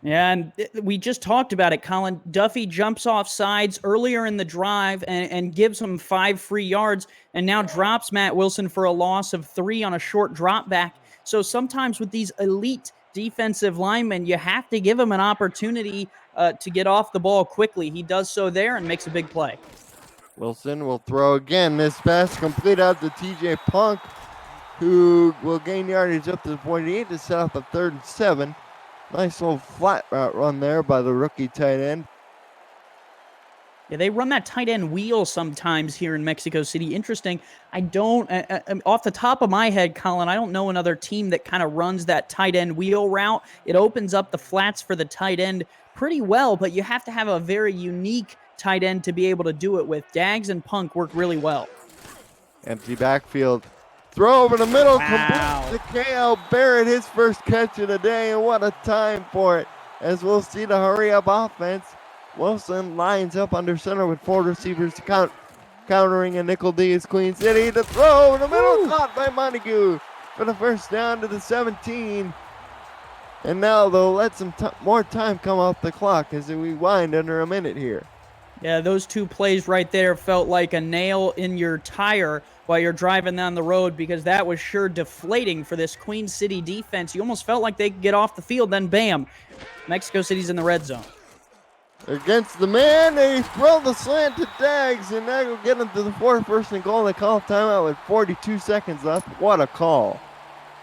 C: Yeah, and we just talked about it, Colin. Duffy jumps off sides earlier in the drive and gives him 5 free yards, and now drops Matt Wilson for a loss of 3 on a short drop back. So sometimes with these elite defensive linemen, you have to give them an opportunity to get off the ball quickly. He does so there and makes a big play.
B: Wilson will throw again. This pass complete out to TJ Punk, who will gain yardage up to the 48 to set up a 3rd and 7. Nice little flat route run there by the rookie tight end.
C: Yeah, they run that tight end wheel sometimes here in Mexico City. Interesting. I don't, off the top of my head, Colin, I don't know another team that kind of runs that tight end wheel route. It opens up the flats for the tight end pretty well, but you have to have a very unique tight end to be able to do it with. Dags and Punk work really well.
B: Empty backfield. Throw over the middle.
C: Wow.
B: Complete to KL Barrett, his first catch of the day, and what a time for it. As we'll see the hurry-up offense. Wilson lines up under center with 4 receivers to countering a nickel D is Queen City. The throw in the middle, caught by Montague for the first down to the 17. And now they'll let some more time come off the clock as we wind under a minute here.
C: Yeah, those 2 plays right there felt like a nail in your tire while you're driving down the road, because that was sure deflating for this Queen City defense. You almost felt like they could get off the field, then bam, Mexico City's in the red zone.
B: Against the man, they throw the slant to Dags, and that will get them to the 4th first and goal. They call timeout with 42 seconds left. What a call.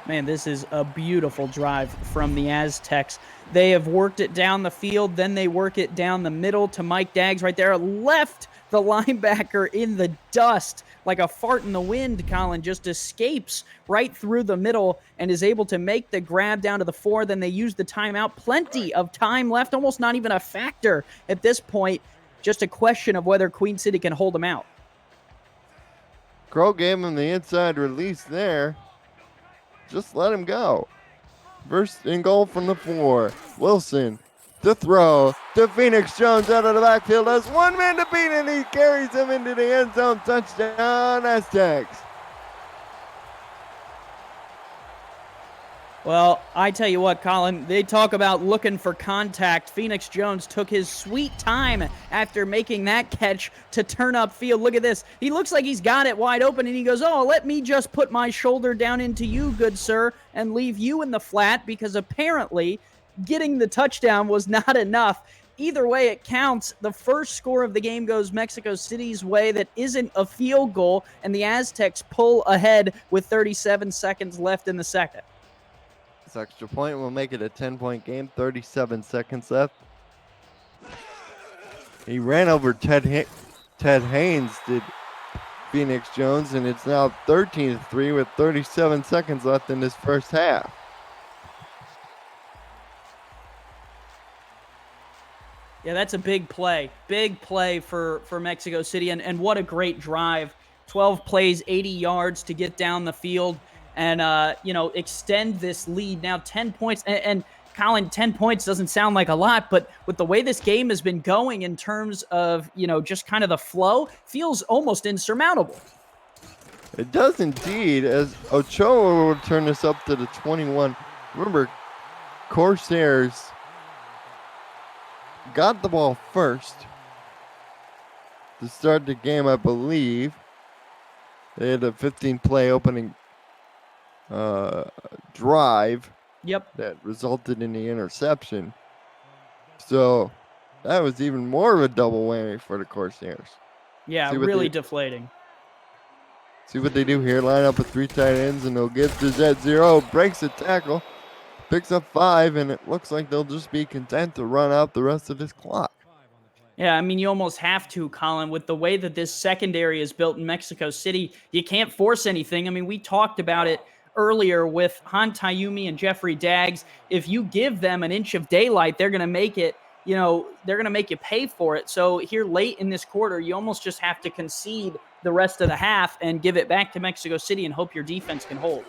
C: Man, this is a beautiful drive from the Aztecs. They have worked it down the field, then they work it down the middle to Mike Dags right there. Left the linebacker in the dust like a fart in the wind. Colin just escapes right through the middle and is able to make the grab down to the 4. Then they use the timeout. Plenty of time left, almost not even a factor at this point. Just a question of whether Queen City can hold them out.
B: Crow gave him the inside release there. Just let him go. First and goal from the 4. Wilson to throw to Phoenix Jones out of the backfield. Has 1 man to beat, and he carries him into the end zone. Touchdown, Aztecs.
C: Well, I tell you what, Colin, they talk about looking for contact. Phoenix Jones took his sweet time after making that catch to turn upfield. Look at this. He looks like he's got it wide open, and he goes, oh, let me just put my shoulder down into you, good sir, and leave you in the flat, because apparently getting the touchdown was not enough. Either way, it counts. The first score of the game goes Mexico City's way. That isn't a field goal, and the Aztecs pull ahead with 37 seconds left in the second.
B: This extra point will make it a 10-point game. 37 seconds left. He ran over Ted Haynes, did Phoenix Jones, and it's now 13-3 with 37 seconds left in this first half.
C: Yeah, that's a big play. Big play for Mexico City, and what a great drive. 12 plays, 80 yards to get down the field and, extend this lead. Now 10 points. And Colin, 10 points doesn't sound like a lot, but with the way this game has been going in terms of, just kind of the flow, feels almost insurmountable.
B: It does indeed, as Ochoa will turn this up to the 21. Remember, Corsairs got the ball first to start the game, I believe. They had a 15-play opening drive.
C: Yep.
B: That resulted in the interception. So that was even more of a double whammy for the Corsairs.
C: Yeah, really deflating.
B: See what they do here. Line up with 3 tight ends, and they'll get to Z0. Breaks a tackle. Picks up 5, and it looks like they'll just be content to run out the rest of this clock.
C: Yeah, I mean, you almost have to, Colin. With the way that this secondary is built in Mexico City, you can't force anything. I mean, we talked about it earlier with Han Tayumi and Jeffrey Dags. If you give them an inch of daylight, they're going to make it, they're going to make you pay for it. So here late in this quarter, you almost just have to concede the rest of the half and give it back to Mexico City and hope your defense can hold.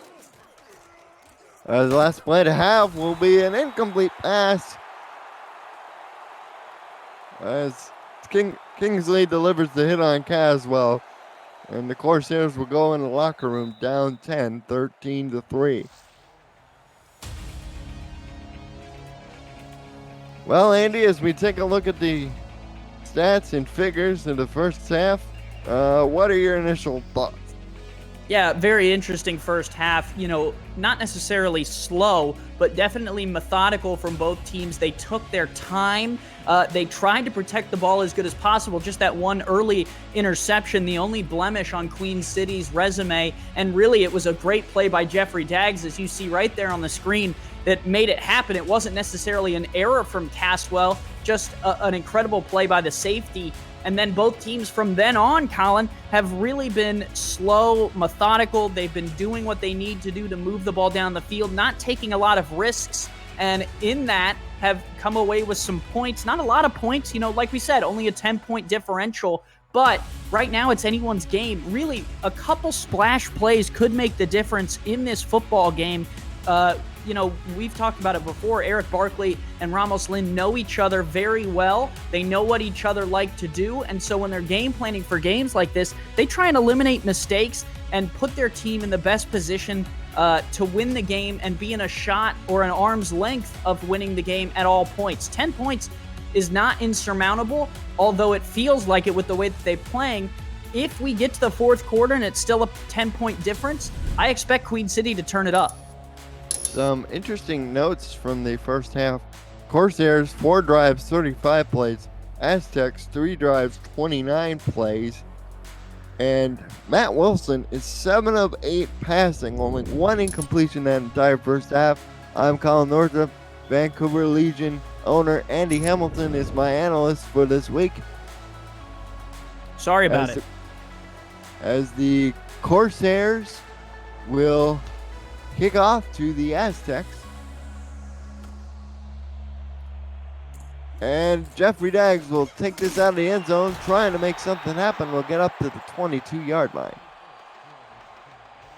B: The last play to have will be an incomplete pass as Kingsley delivers the hit on Caswell, and the Corsairs will go in the locker room down 10, 13-3. Well, Andy, as we take a look at the stats and figures in the first half, what are your initial thoughts?
C: Yeah, very interesting first half. Not necessarily slow, but definitely methodical from both teams. They took their time. They tried to protect the ball as good as possible. Just that one early interception, the only blemish on Queen City's resume. And really, it was a great play by Jeffrey Dags, as you see right there on the screen, that made it happen. It wasn't necessarily an error from Caswell, just an incredible play by the safety And then both teams from then on, Colin, have really been slow, methodical. They've been doing what they need to do to move the ball down the field, not taking a lot of risks. And in that, have come away with some points. Not a lot of points, like we said, only a 10-point differential. But right now, it's anyone's game. Really, a couple splash plays could make the difference in this football game. We've talked about it before. Eric Barkley and Ramos Lynn know each other very well. They know what each other like to do. And so when they're game planning for games like this, they try and eliminate mistakes and put their team in the best position to win the game and be in a shot or an arm's length of winning the game at all points. 10 points is not insurmountable, although it feels like it with the way that they're playing. If we get to the fourth quarter and it's still a 10-point difference, I expect Queen City to turn it up.
B: Some interesting notes from the first half. Corsairs, 4 drives, 35 plays. Aztecs, 3 drives, 29 plays. And Matt Wilson is 7 of 8 passing, only 1 incompletion that entire first half. I'm Colin Northup, Vancouver Legion owner. Andy Hamilton is my analyst for this week.
C: Sorry about it.
B: As the Corsairs will kick off to the Aztecs. And Jeffrey Daggs will take this out of the end zone, trying to make something happen. We'll get up to the 22-yard line.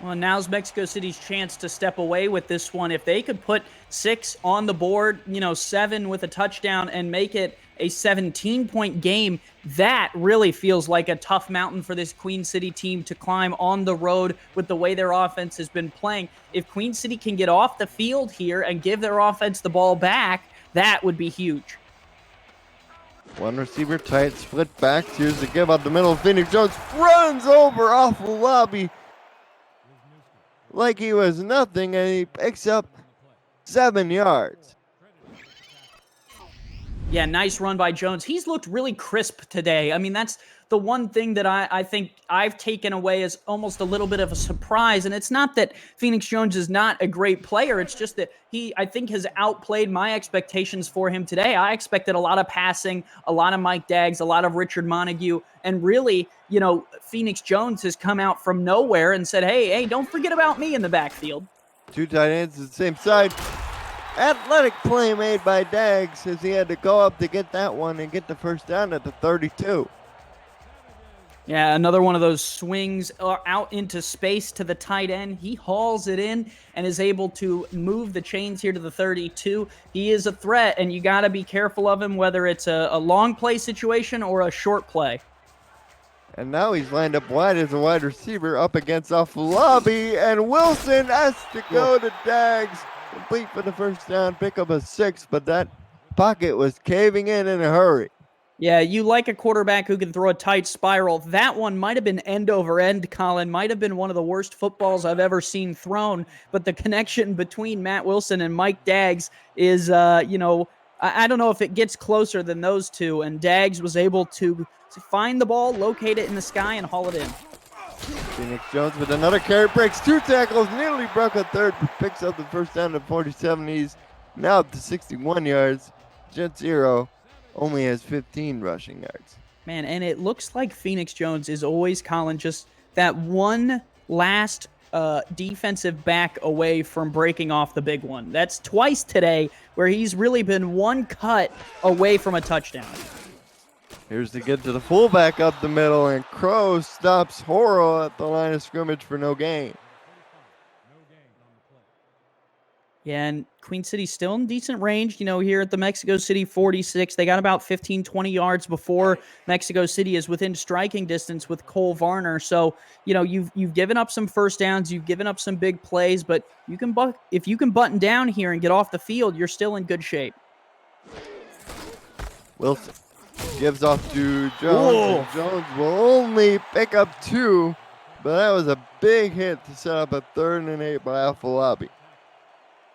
C: Well, now's Mexico City's chance to step away with this one. If they could put 6 on the board, 7 with a touchdown and make it a 17-point game, that really feels like a tough mountain for this Queen City team to climb on the road with the way their offense has been playing. If Queen City can get off the field here and give their offense the ball back, that would be huge.
B: One receiver tight, split backs. Here's the give up the middle. Phoenix Jones runs over off the lobby like he was nothing, and he picks up 7 yards.
C: Yeah, nice run by Jones. He's looked really crisp today. I mean, that's the one thing that I think I've taken away as almost a little bit of a surprise. And it's not that Phoenix Jones is not a great player. It's just that he, I think, has outplayed my expectations for him today. I expected a lot of passing, a lot of Mike Daggs, a lot of Richard Montague. And really, Phoenix Jones has come out from nowhere and said, hey, don't forget about me in the backfield. 2
B: tight ends at the same side. Athletic play made by Daggs as he had to go up to get that one and get the first down at the 32.
C: Yeah, another one of those swings out into space to the tight end. He hauls it in and is able to move the chains here to the 32. He is a threat, and you got to be careful of him, whether it's a long play situation or a short play.
B: And now he's lined up wide as a wide receiver up against Afolabi, and Wilson has to go to Daggs. Complete for the first down, pick up a 6, but that pocket was caving in a hurry.
C: Yeah, you like a quarterback who can throw a tight spiral. That one might have been end over end, Colin. Might have been one of the worst footballs I've ever seen thrown. But the connection between Matt Wilson and Mike Daggs is, I don't know if it gets closer than those two. And Daggs was able to find the ball, locate it in the sky, and haul it in.
B: Phoenix Jones with another carry, breaks 2 tackles, nearly broke a third, but picks up the first down to 47. He's now up to 61 yards. Jet Zero only has 15 rushing yards.
C: Man, and it looks like Phoenix Jones is always, Colin, just that one last defensive back away from breaking off the big one. That's twice today where he's really been one cut away from a touchdown.
B: Here's to get to the fullback up the middle, and Crow stops Horo at the line of scrimmage for no gain.
C: Yeah, and Queen City's still in decent range, here at the Mexico City 46. They got about 15, 20 yards before Mexico City is within striking distance with Cole Varner. So, you've given up some first downs, you've given up some big plays, but if you can button down here and get off the field, you're still in good shape.
B: Wilson gives off to Jones. Jones will only pick up 2, but that was a big hit to set up a 3rd and 8 by Afolabi.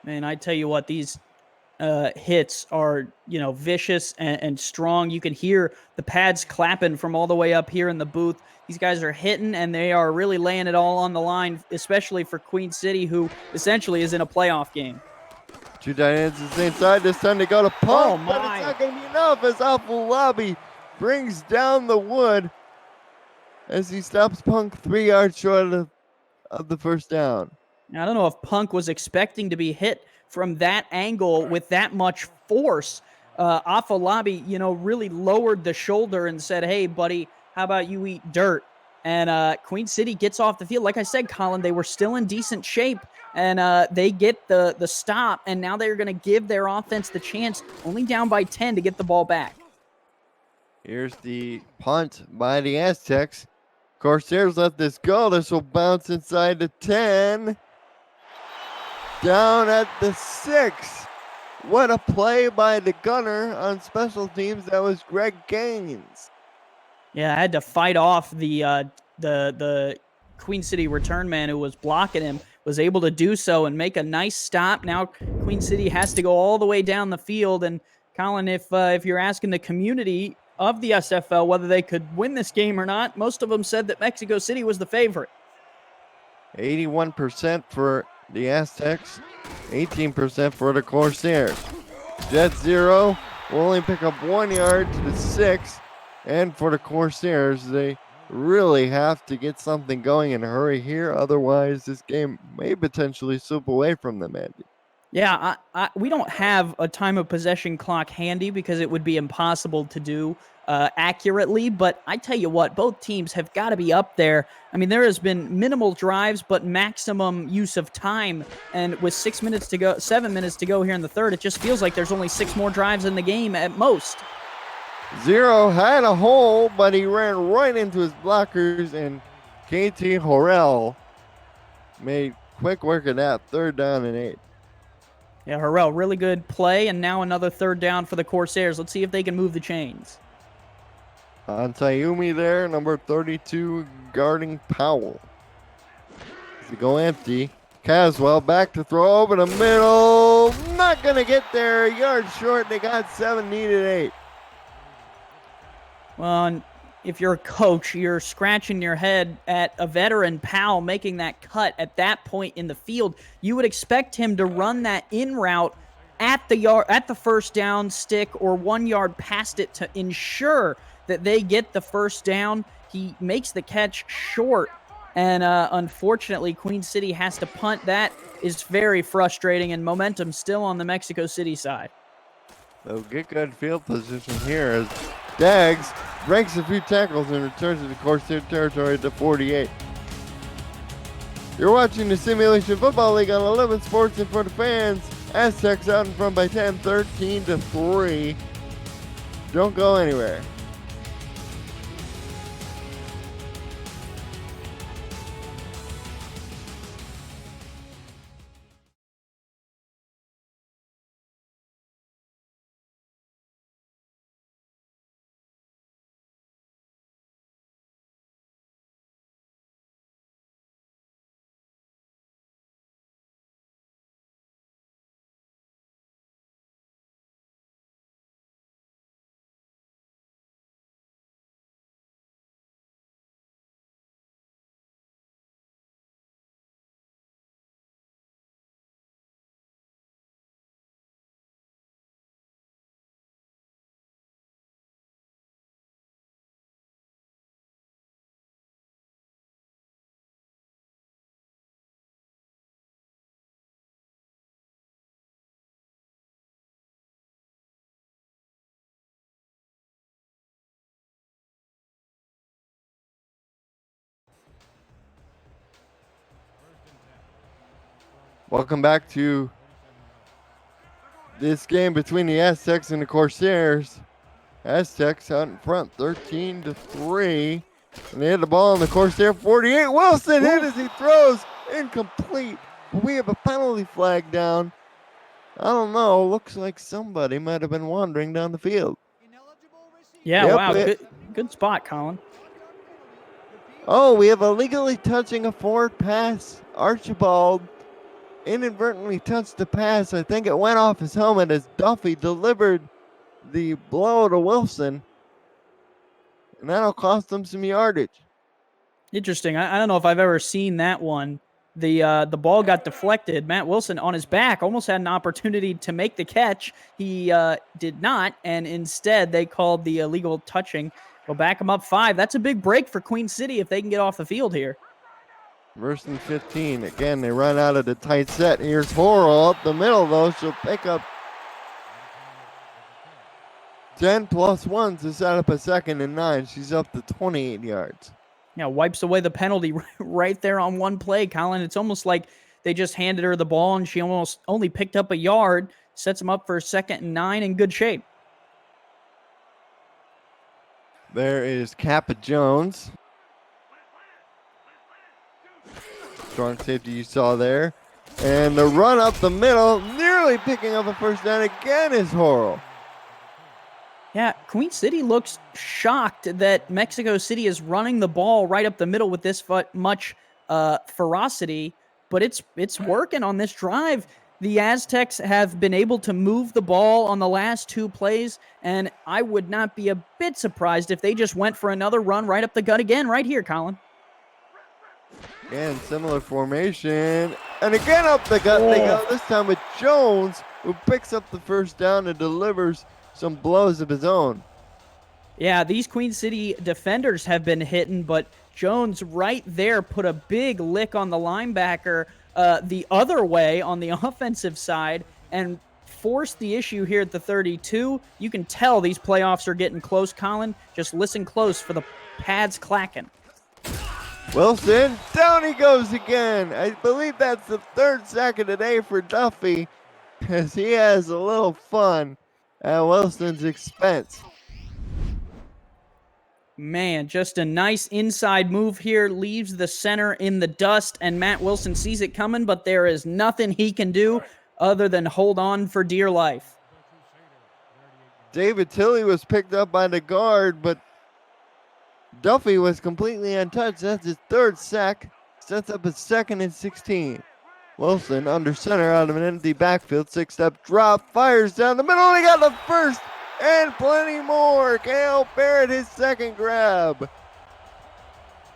C: Man, I tell you what, these hits are, vicious and strong. You can hear the pads clapping from all the way up here in the booth. These guys are hitting, and they are really laying it all on the line, especially for Queen City, who essentially is in a playoff game.
B: 2 tight ends at the same side. This time they go to punt, but it's not going to be enough as Afolabi brings down the wood as he stops Punk 3 yards short of the first down.
C: I don't know if Punk was expecting to be hit from that angle with that much force. Afolabi, really lowered the shoulder and said, hey, buddy, how about you eat dirt? And Queen City gets off the field. Like I said, Colin, they were still in decent shape, and they get the stop, and now they're going to give their offense the chance, only down by 10, to get the ball back.
B: Here's the punt by the Aztecs. Corsairs let this go. This will bounce inside the 10. Down at the 6. What a play by the gunner on special teams. That was Greg Gaines.
C: Yeah, I had to fight off the Queen City return man who was blocking him, was able to do so and make a nice stop. Now Queen City has to go all the way down the field. And Colin, if you're asking the community of the SFL whether they could win this game or not, most of them said that Mexico City was the favorite.
B: 81% for the Aztecs, 18% for the Corsairs. Jet Zero will only pick up 1 yard to the 6. And for the Corsairs, they really have to get something going in a hurry here. Otherwise, this game may potentially slip away from them, Andy.
C: Yeah, we don't have a time of possession clock handy because it would be impossible to do accurately. But I tell you what, both teams have got to be up there. I mean, there has been minimal drives, but maximum use of time. And with 7 minutes to go here in the third, it just feels like there's only 6 more drives in the game at most.
B: Zero had a hole, but he ran right into his blockers, and KT Horrell made quick work of that. 3rd down and 8.
C: Yeah, Horrell, really good play, and now another 3rd down for the Corsairs. Let's see if they can move the chains.
B: Antayumi there, number 32, guarding Powell. To go empty. Caswell back to throw over the middle. Not going to get there. A yard short. They got 7, needed 8.
C: Well, if you're a coach, you're scratching your head at a veteran Powell making that cut at that point in the field. You would expect him to run that in route at the first down stick or 1 yard past it to ensure that they get the first down. He makes the catch short, and unfortunately, Queen City has to punt. That is very frustrating, and momentum still on the Mexico City side.
B: They'll get good field position here as Dags breaks a few tackles and returns to the Corsair territory at the 48. You're watching the Simulation Football League on 11 Sports and for the fans. Aztecs out in front by 10, 13-3. Don't go anywhere. Welcome back to this game between the Aztecs and the Corsairs. Aztecs out in front, 13-3. And they hit the ball on the Corsair 48. Wilson hit as he throws. Incomplete. We have a penalty flag down. I don't know. Looks like somebody might have been wandering down the field.
C: Yeah,
B: Yep,
C: wow. Good spot, Colin.
B: Oh, we have illegally touching a forward pass. Archibald inadvertently touched the pass. I think it went off his helmet as Duffy delivered the blow to Wilson. And that'll cost them some yardage.
C: Interesting. I don't know if I've ever seen that one The ball got deflected. Matt Wilson on his back almost had an opportunity to make the catch. He did not, and instead they called the illegal touching. Will back him up 5. That's a big break for Queen City if they can get off the field here.
B: 1st and 15. Again, they run out of the tight set. Here's Horrell up the middle, though. She'll pick up 10 plus 1 to set up a 2nd and 9. She's up to 28 yards.
C: Yeah, wipes away the penalty right there on one play, Colin. It's almost like they just handed her the ball and she almost only picked up a yard, sets them up for a 2nd and 9 in good shape.
B: There is Kappa Jones. Strong safety you saw there. And the run up the middle, nearly picking up a first down again is Horrell.
C: Yeah, Queen City looks shocked that Mexico City is running the ball right up the middle with this much ferocity, but it's working on this drive. The Aztecs have been able to move the ball on the last 2 plays, and I would not be a bit surprised if they just went for another run right up the gut again right here, Colin.
B: Again, similar formation, and again up the gut they go, this time with Jones, who picks up the first down and delivers some blows of his own.
C: Yeah, these Queen City defenders have been hitting, but Jones right there put a big lick on the linebacker the other way on the offensive side and forced the issue here at the 32. You can tell these playoffs are getting close, Colin. Just listen close for the pads clacking.
B: Wilson, down he goes again. I believe that's the 3rd sack of the day for Duffy, as he has a little fun at Wilson's expense.
C: Man, just a nice inside move here, leaves the center in the dust, and Matt Wilson sees it coming, but there is nothing he can do other than hold on for dear life.
B: David Tilley was picked up by the guard, but Duffy was completely untouched. That's his 3rd sack. Sets up a 2nd and 16. Wilson under center out of an empty backfield. 6-step drop. Fires down the middle. He got the first and plenty more. Kale Barrett his 2nd grab.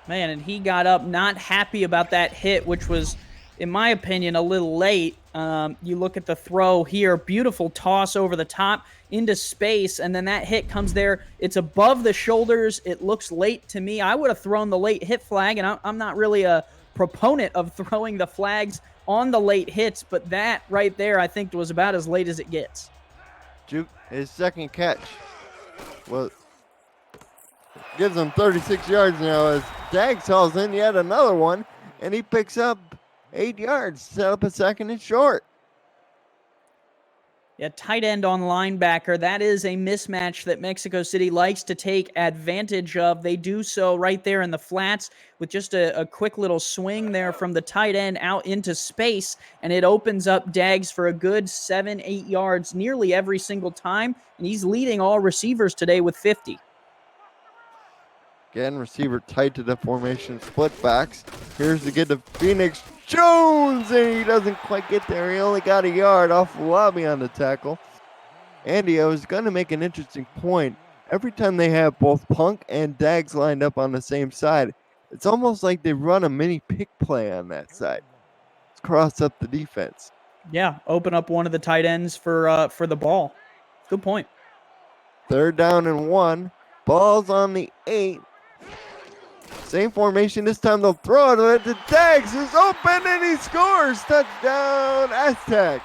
C: Man, and he got up not happy about that hit, which was, in my opinion, a little late. You look at the throw here. Beautiful toss over the top into space, and then that hit comes there. It's above the shoulders. It looks late to me. I would have thrown the late hit flag, and I'm not really a proponent of throwing the flags on the late hits, but that right there I think was about as late as it gets.
B: Juke, his 2nd catch. Well, gives him 36 yards now as Dags hauls in yet another one, and he picks up 8 yards, set up a 2nd and short.
C: Yeah, tight end on linebacker. That is a mismatch that Mexico City likes to take advantage of. They do so right there in the flats with just a quick little swing there from the tight end out into space, and it opens up Dags for a good 7-8 yards nearly every single time, and he's leading all receivers today with 50.
B: Again, receiver tight to the formation, split backs. Here's to get to Phoenix Jones, and he doesn't quite get there. He only got a yard off Lobby on the tackle. Andy, I was going to make an interesting point. Every time they have both Punk and Dags lined up on the same side, it's almost like they run a mini pick play on that side. It's cross up the defense.
C: Yeah, open up one of the tight ends for the ball. Good point.
B: 3rd down and 1. Ball's on the 8. Same formation. This time they'll throw it to Dags, who's open, and he scores. Touchdown, Aztecs.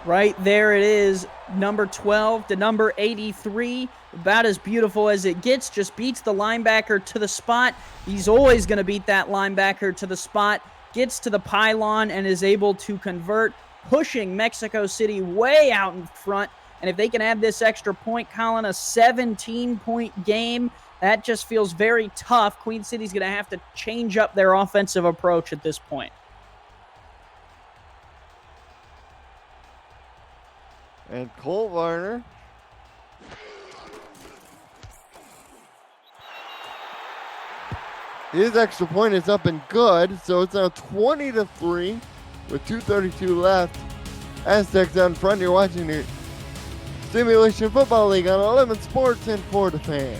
C: Right there it is, number 12 to number 83. About as beautiful as it gets, just beats the linebacker to the spot. He's always going to beat that linebacker to the spot. Gets to the pylon and is able to convert, pushing Mexico City way out in front. And if they can add this extra point, Colin, a 17-point game, that just feels very tough. Queen City's going to have to change up their offensive approach at this point.
B: And Cole Varner. His extra point is up and good, so it's now 20-3 with 2:32 left. Aztecs out in front. You're watching the Simulation Football League on 11 Sports and for the Fans.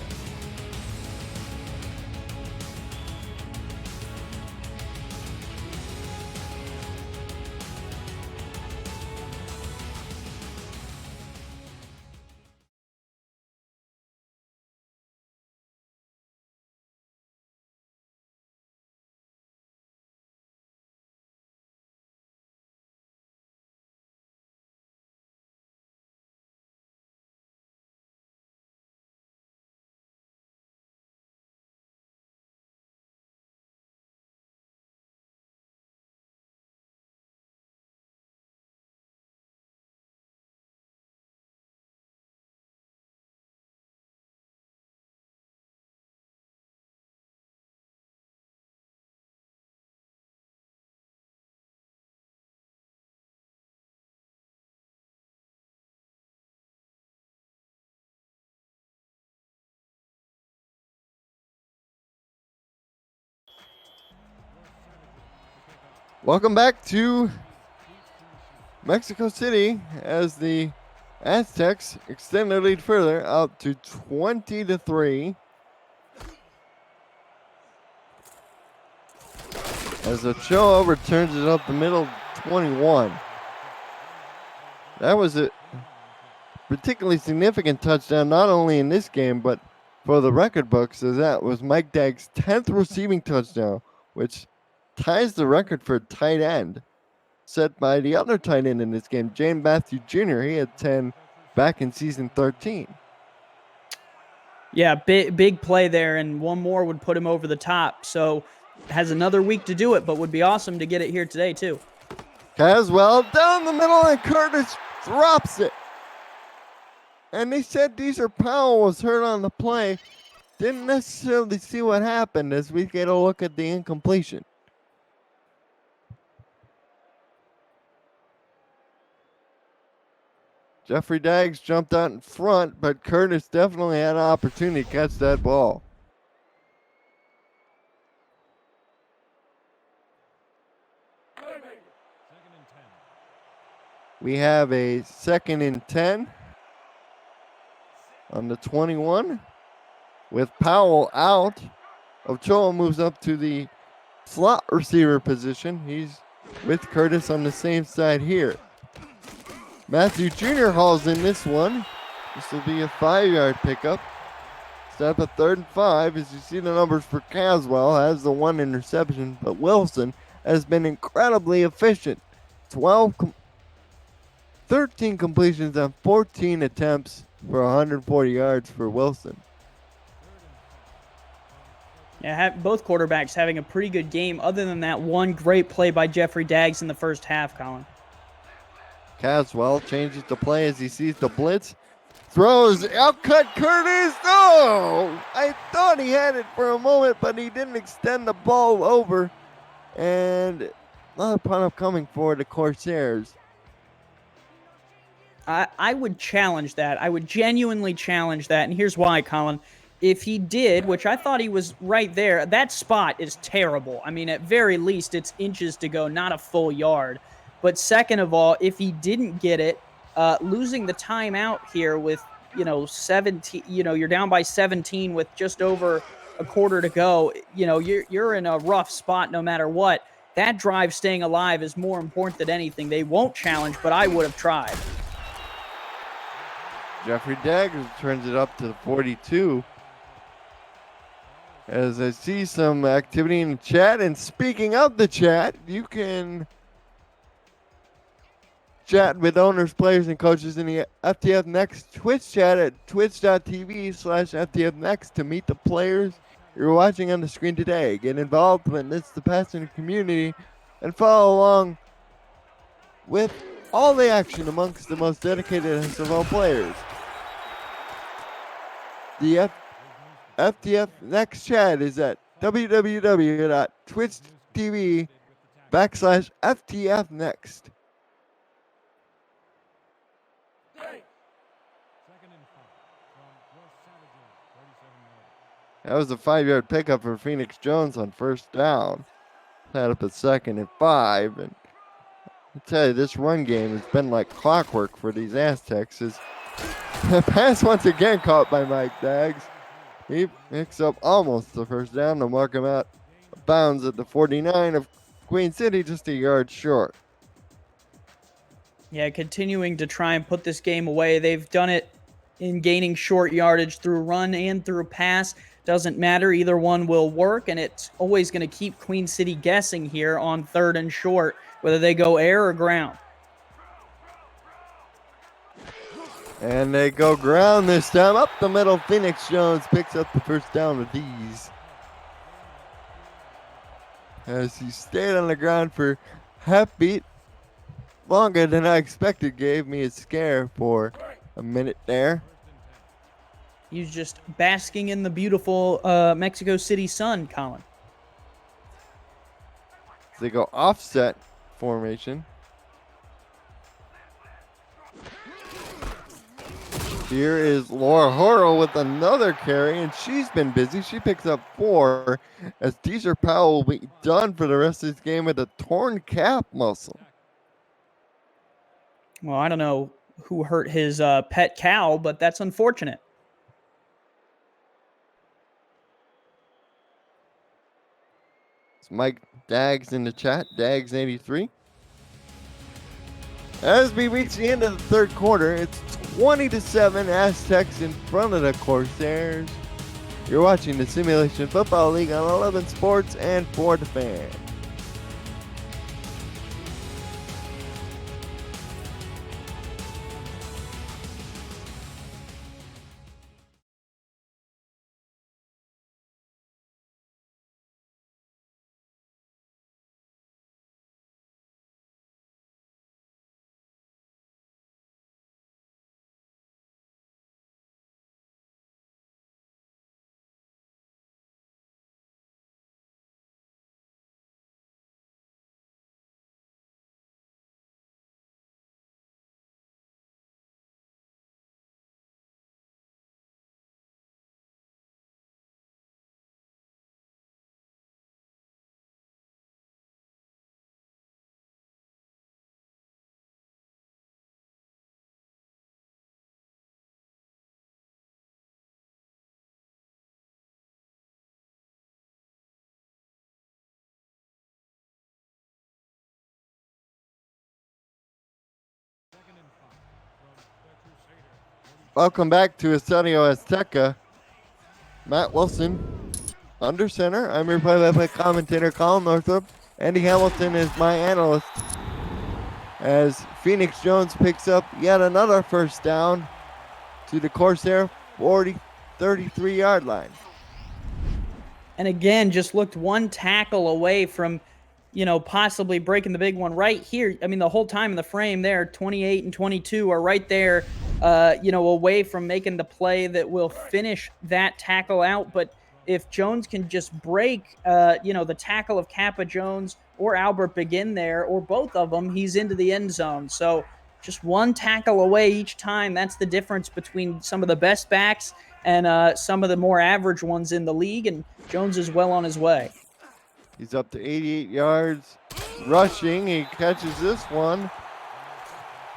B: Welcome back to Mexico City as the Aztecs extend their lead further out to 20-3. As Ochoa returns it up the middle, 21. That was a particularly significant touchdown, not only in this game, but for the record books, as that was Mike Dagg's 10th receiving touchdown, which ties the record for tight end, set by the other tight end in this game, James Matthew Jr. He had 10 back in season 13.
C: Yeah, big play there, and one more would put him over the top. So has another week to do it, but would be awesome to get it here today too.
B: Caswell down the middle, and Curtis drops it. And they said Deezer Powell was hurt on the play. Didn't necessarily see what happened as we get a look at the incompletion. Jeffrey Daggs jumped out in front, but Curtis definitely had an opportunity to catch that ball. We have a 2nd and 10 on the 21. With Powell out, Ochoa moves up to the slot receiver position. He's with Curtis on the same side here. Matthew Jr. hauls in this one. This will be a 5-yard pickup. Step a 3rd and 5. As you see, the numbers for Caswell has the 1 interception, but Wilson has been incredibly efficient. 13 completions on 14 attempts for 140 yards for Wilson.
C: Yeah, both quarterbacks having a pretty good game, other than that one great play by Jeffrey Daggs in the first half, Colin.
B: Caswell changes the play as he sees the blitz. Throws, outcut Curtis. No! I thought he had it for a moment, but he didn't extend the ball over. And another punt up coming for the Corsairs.
C: I would challenge that. I would genuinely challenge that, and here's why, Colin. If he did, which I thought he was right there, that spot is terrible. I mean, at very least, it's inches to go, not a full yard. But second of all, if he didn't get it, losing the timeout here with, 17, you're down by 17 with just over a quarter to go, you're in a rough spot no matter what. That drive staying alive is more important than anything. They won't challenge, but I would have tried.
B: Jeffrey Daggs turns it up to the 42. As I see some activity in the chat, and speaking of the chat, you can chat with owners, players, and coaches in the FTF Next Twitch chat at twitch.tv/FTF Next to meet the players you're watching on the screen today. Get involved when it's the passionate community and follow along with all the action amongst the most dedicated SFL players. The FTF Next chat is at www.twitch.tv/FTF Next. That was a 5-yard pickup for Phoenix Jones on first down. Had up a 2nd and 5. And I tell you, this run game has been like clockwork for these Aztecs. The pass once again caught by Mike Daggs. He picks up almost the first down to mark him out of bounds at the 49 of Queen City, just a yard short.
C: Yeah, continuing to try and put this game away. They've done it in gaining short yardage through run and through pass. Doesn't matter. Either one will work, and it's always going to keep Queen City guessing here on 3rd and short, whether they go air or ground.
B: And they go ground this time. Up the middle, Phoenix Jones picks up the first down with ease. As he stayed on the ground for half beat. Longer than I expected. Gave me a scare for a minute there.
C: He's just basking in the beautiful Mexico City sun, Colin.
B: They go offset formation. Here is Laura Horrell with another carry, and she's been busy. She picks up 4 as Deezer Powell will be done for the rest of this game with a torn calf muscle.
C: Well, I don't know who hurt his pet cow, but that's unfortunate.
B: It's Mike Dags in the chat, Dags83. As we reach the end of the third quarter, it's 20-7 Aztecs in front of the Corsairs. You're watching the Simulation Football League on 11 Sports and for the Fan. Welcome back to Estadio Azteca. Matt Wilson, under center. I'm your play-by-play commentator, Colin Northrup. Andy Hamilton is my analyst. As Phoenix Jones picks up yet another first down to the Corsair 33-yard line.
C: And again, just looked one tackle away from, possibly breaking the big one right here. I mean, the whole time in the frame there, 28 and 22 are right there, away from making the play that will finish that tackle out. But if Jones can just break, the tackle of Kappa Jones or Albert Begin there, or both of them, he's into the end zone. So just one tackle away each time. That's the difference between some of the best backs and some of the more average ones in the league. And Jones is well on his way.
B: He's up to 88 yards rushing. He catches this one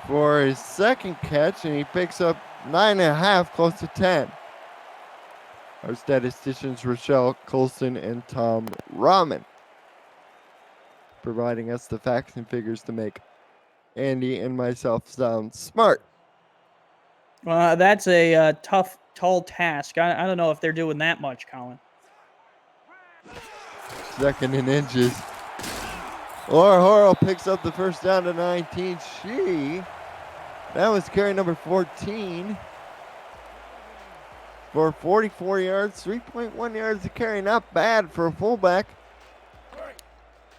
B: for his second catch, and he picks up 9.5, close to 10. Our statisticians, Rochelle Colson and Tom Rahman, providing us the facts and figures to make Andy and myself sound smart.
C: That's a tough, tall task. I don't know if they're doing that much, Colin.
B: Second in inches. Laura Horrell picks up the first down to 19. That was carry number 14 for 44 yards, 3.1 yards a carry. Not bad for a fullback.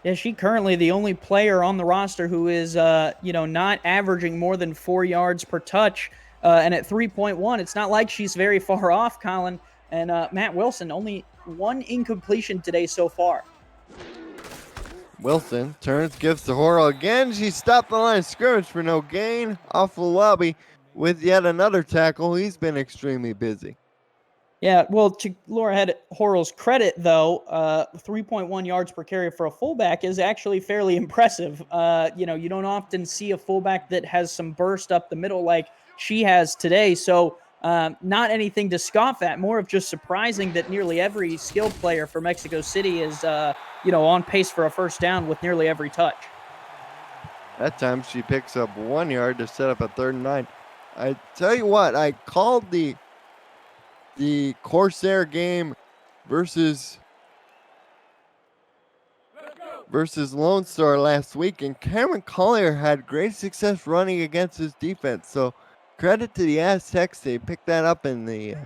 C: Yeah, she currently the only player on the roster who is, not averaging more than 4 yards per touch. And at 3.1, it's not like she's very far off, Colin. And Matt Wilson, only one incompletion today so far.
B: Wilson turns, gives to Horrell again. She stopped the line of scrimmage for no gain. Off the lobby with yet another tackle. He's been extremely busy.
C: Yeah, well, to Laura Horrell's credit, though, 3.1 yards per carry for a fullback is actually fairly impressive. You don't often see a fullback that has some burst up the middle like she has today. So not anything to scoff at, more of just surprising that nearly every skilled player for Mexico City is, on pace for a first down with nearly every touch.
B: That time she picks up 1 yard to set up a 3rd and 9. I tell you what, I called the Corsair game versus Lone Star last week, and Cameron Collier had great success running against his defense. So credit to the Aztecs. They picked that up in the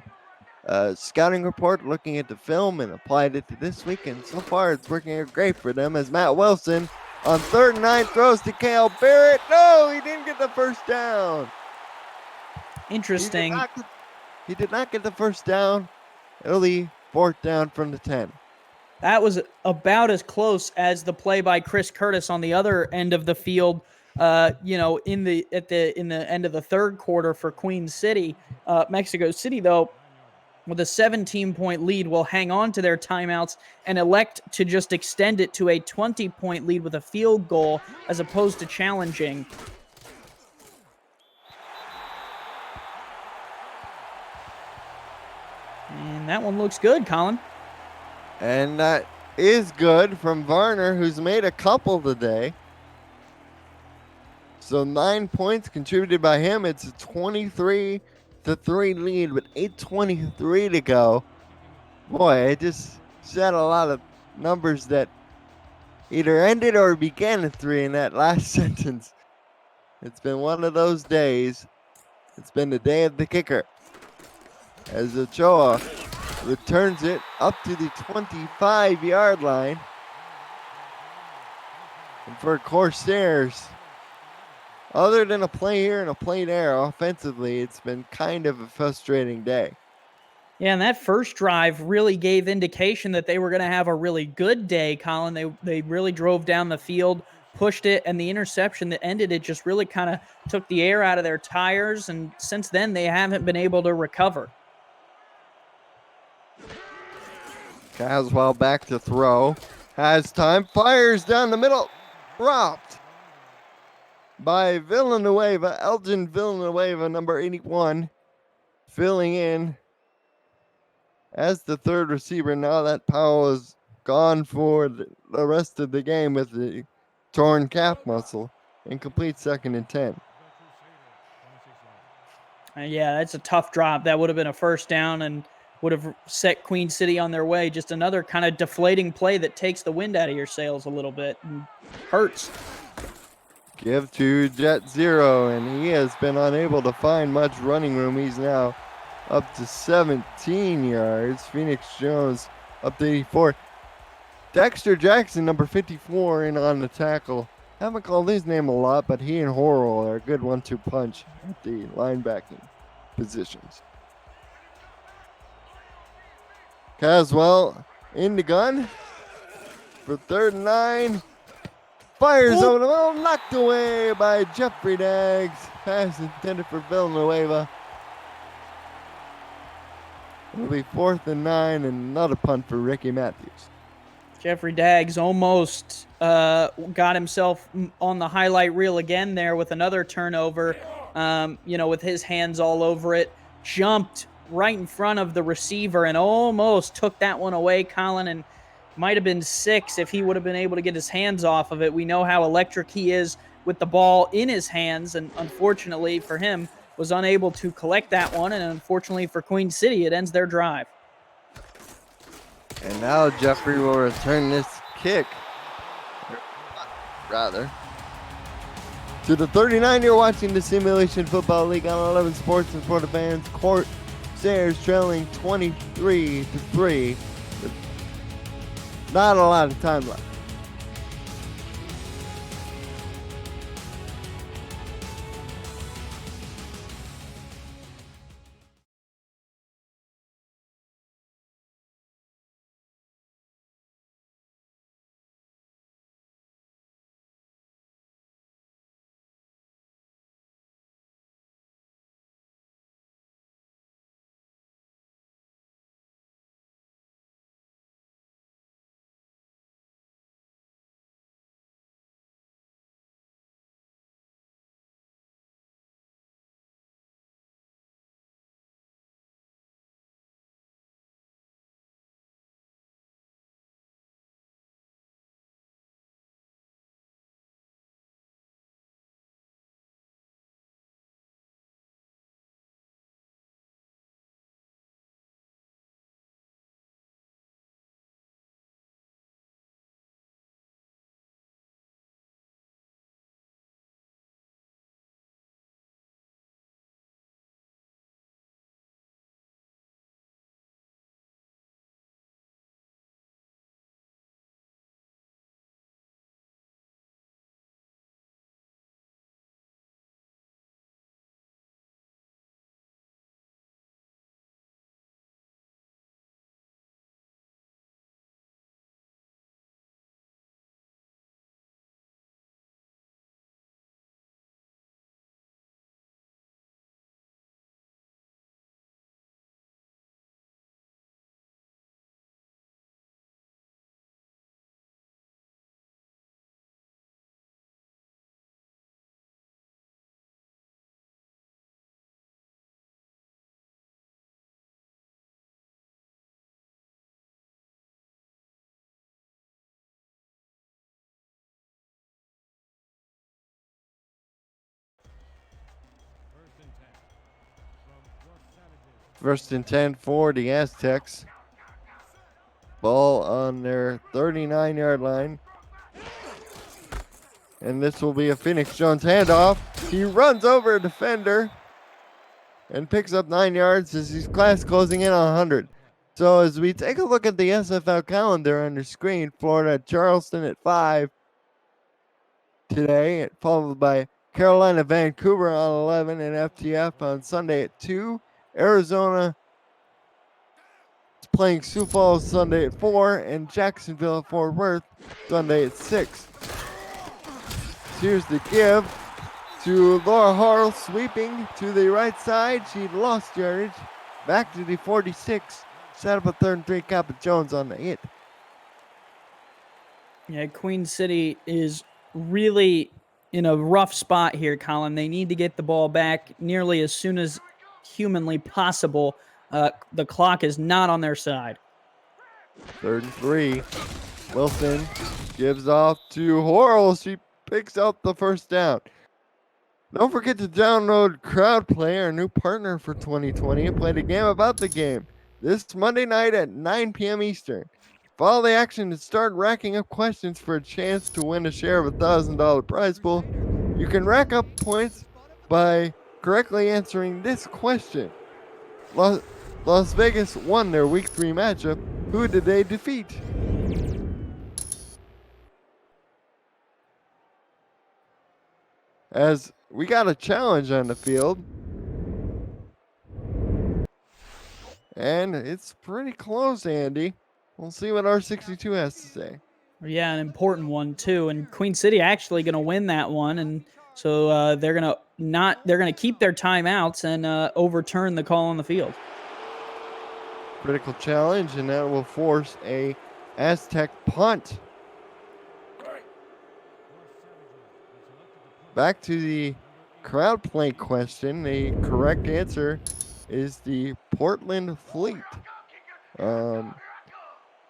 B: scouting report, looking at the film, and applied it to this week. And so far, it's working out great for them as Matt Wilson on 3rd and 9 throws to Kale Barrett. No, he didn't get the first down.
C: Interesting.
B: He did not get the first down. Early 4th down from the 10.
C: That was about as close as the play by Chris Curtis on the other end of the field in the end of the third quarter for Queen City. Mexico City, though, with a 17-point lead, will hang on to their timeouts and elect to just extend it to a 20-point lead with a field goal as opposed to challenging. And that one looks good, Colin.
B: And that is good from Varner, who's made a couple today. So 9 points contributed by him. It's a 23-3 lead with 8:23 to go. Boy, it just said a lot of numbers that either ended or began at 3 in that last sentence. It's been one of those days. It's been the day of the kicker. As Ochoa returns it up to the 25-yard line. And for Corsairs, other than a play here and a play there offensively, it's been kind of a frustrating day.
C: Yeah, and that first drive really gave indication that they were going to have a really good day, Colin. They really drove down the field, pushed it, and the interception that ended it just really kind of took the air out of their tires, and since then they haven't been able to recover.
B: Caswell back to throw. Has time. Fires down the middle. Dropped by Villanueva. Elgin Villanueva, number 81. Filling in as the third receiver. Now that Powell is gone for the rest of the game with the torn calf muscle. Incomplete 2nd and 10.
C: Yeah, that's a tough drop. That would have been a first down and would have set Queen City on their way. Just another kind of deflating play that takes the wind out of your sails a little bit and hurts.
B: Give to Jet Zero, and he has been unable to find much running room. He's now up to 17 yards. Phoenix Jones up to 84. Dexter Jackson, number 54, in on the tackle. Haven't called his name a lot, but he and Horrell are a good 1-2 punch at the linebacking positions. Caswell in the gun for 3rd and 9. Fires over the middle, knocked away by Jeffrey Daggs. Pass intended for Villanueva. It'll be 4th and 9 and another punt for Ricky Matthews.
C: Jeffrey Daggs almost got himself on the highlight reel again there with another turnover, with his hands all over it. Jumped right in front of the receiver and almost took that one away, Colin, and might have been 6 if he would have been able to get his hands off of it. We know how electric he is with the ball in his hands, and unfortunately for him, was unable to collect that one, and unfortunately for Queen City, it ends their drive.
B: And now Jeffrey will return this kick, rather, to the 39. You're watching the Simulation Football League on 11 Sports and for the fans. Corsairs trailing 23-3 with not a lot of time left. First and 10 for the Aztecs. Ball on their 39-yard line. And this will be a Phoenix Jones handoff. He runs over a defender and picks up 9 yards as he's class closing in on 100. So as we take a look at the SFL calendar on your screen, Florida at Charleston at 5 today, followed by Carolina Vancouver on 11 and FTF on Sunday at 2. Arizona is playing Sioux Falls Sunday at 4 and Jacksonville at Fort Worth Sunday at 6. Here's the give to Laura Harrell, sweeping to the right side. She lost yardage. Back to the 46. Set up a 3rd and 3. Kappa Jones on the hit.
C: Yeah, Queen City is really in a rough spot here, Colin. They need to get the ball back nearly as soon as humanly possible. The clock is not on their side.
B: 3rd and 3. Wilson gives off to Horrell. She picks up the first down. Don't forget to download CrowdPlay, our new partner for 2020, and play the game about the game this Monday night at 9 p.m. Eastern. Follow the action and start racking up questions for a chance to win a share of a $1,000 prize pool. You can rack up points by correctly answering this question. Las Vegas won their Week 3 matchup. Who did they defeat? As we got a challenge on the field. And it's pretty close, Andy. We'll see what R62 has to say.
C: Yeah, an important one too. And Queen City actually going to win that one, and so they're going to keep their timeouts and overturn the call on the field.
B: Critical challenge, and that will force a Aztec punt. Back to the crowd play question. The correct answer is the Portland Fleet.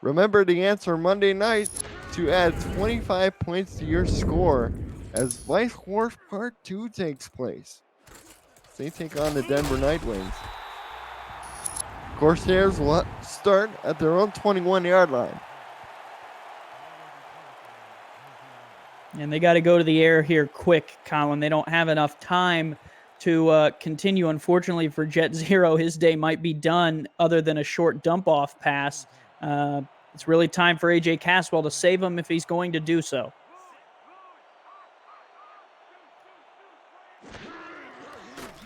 B: Remember the answer Monday night to add 25 points to your score as Vice Wars Part 2 takes place. They take on the Denver Nightwings. Corsairs will start at their own 21-yard line.
C: And they got to go to the air here quick, Colin. They don't have enough time to continue. Unfortunately for Jet Zero, his day might be done other than a short dump-off pass. It's really time for A.J. Caswell to save him if he's going to do so.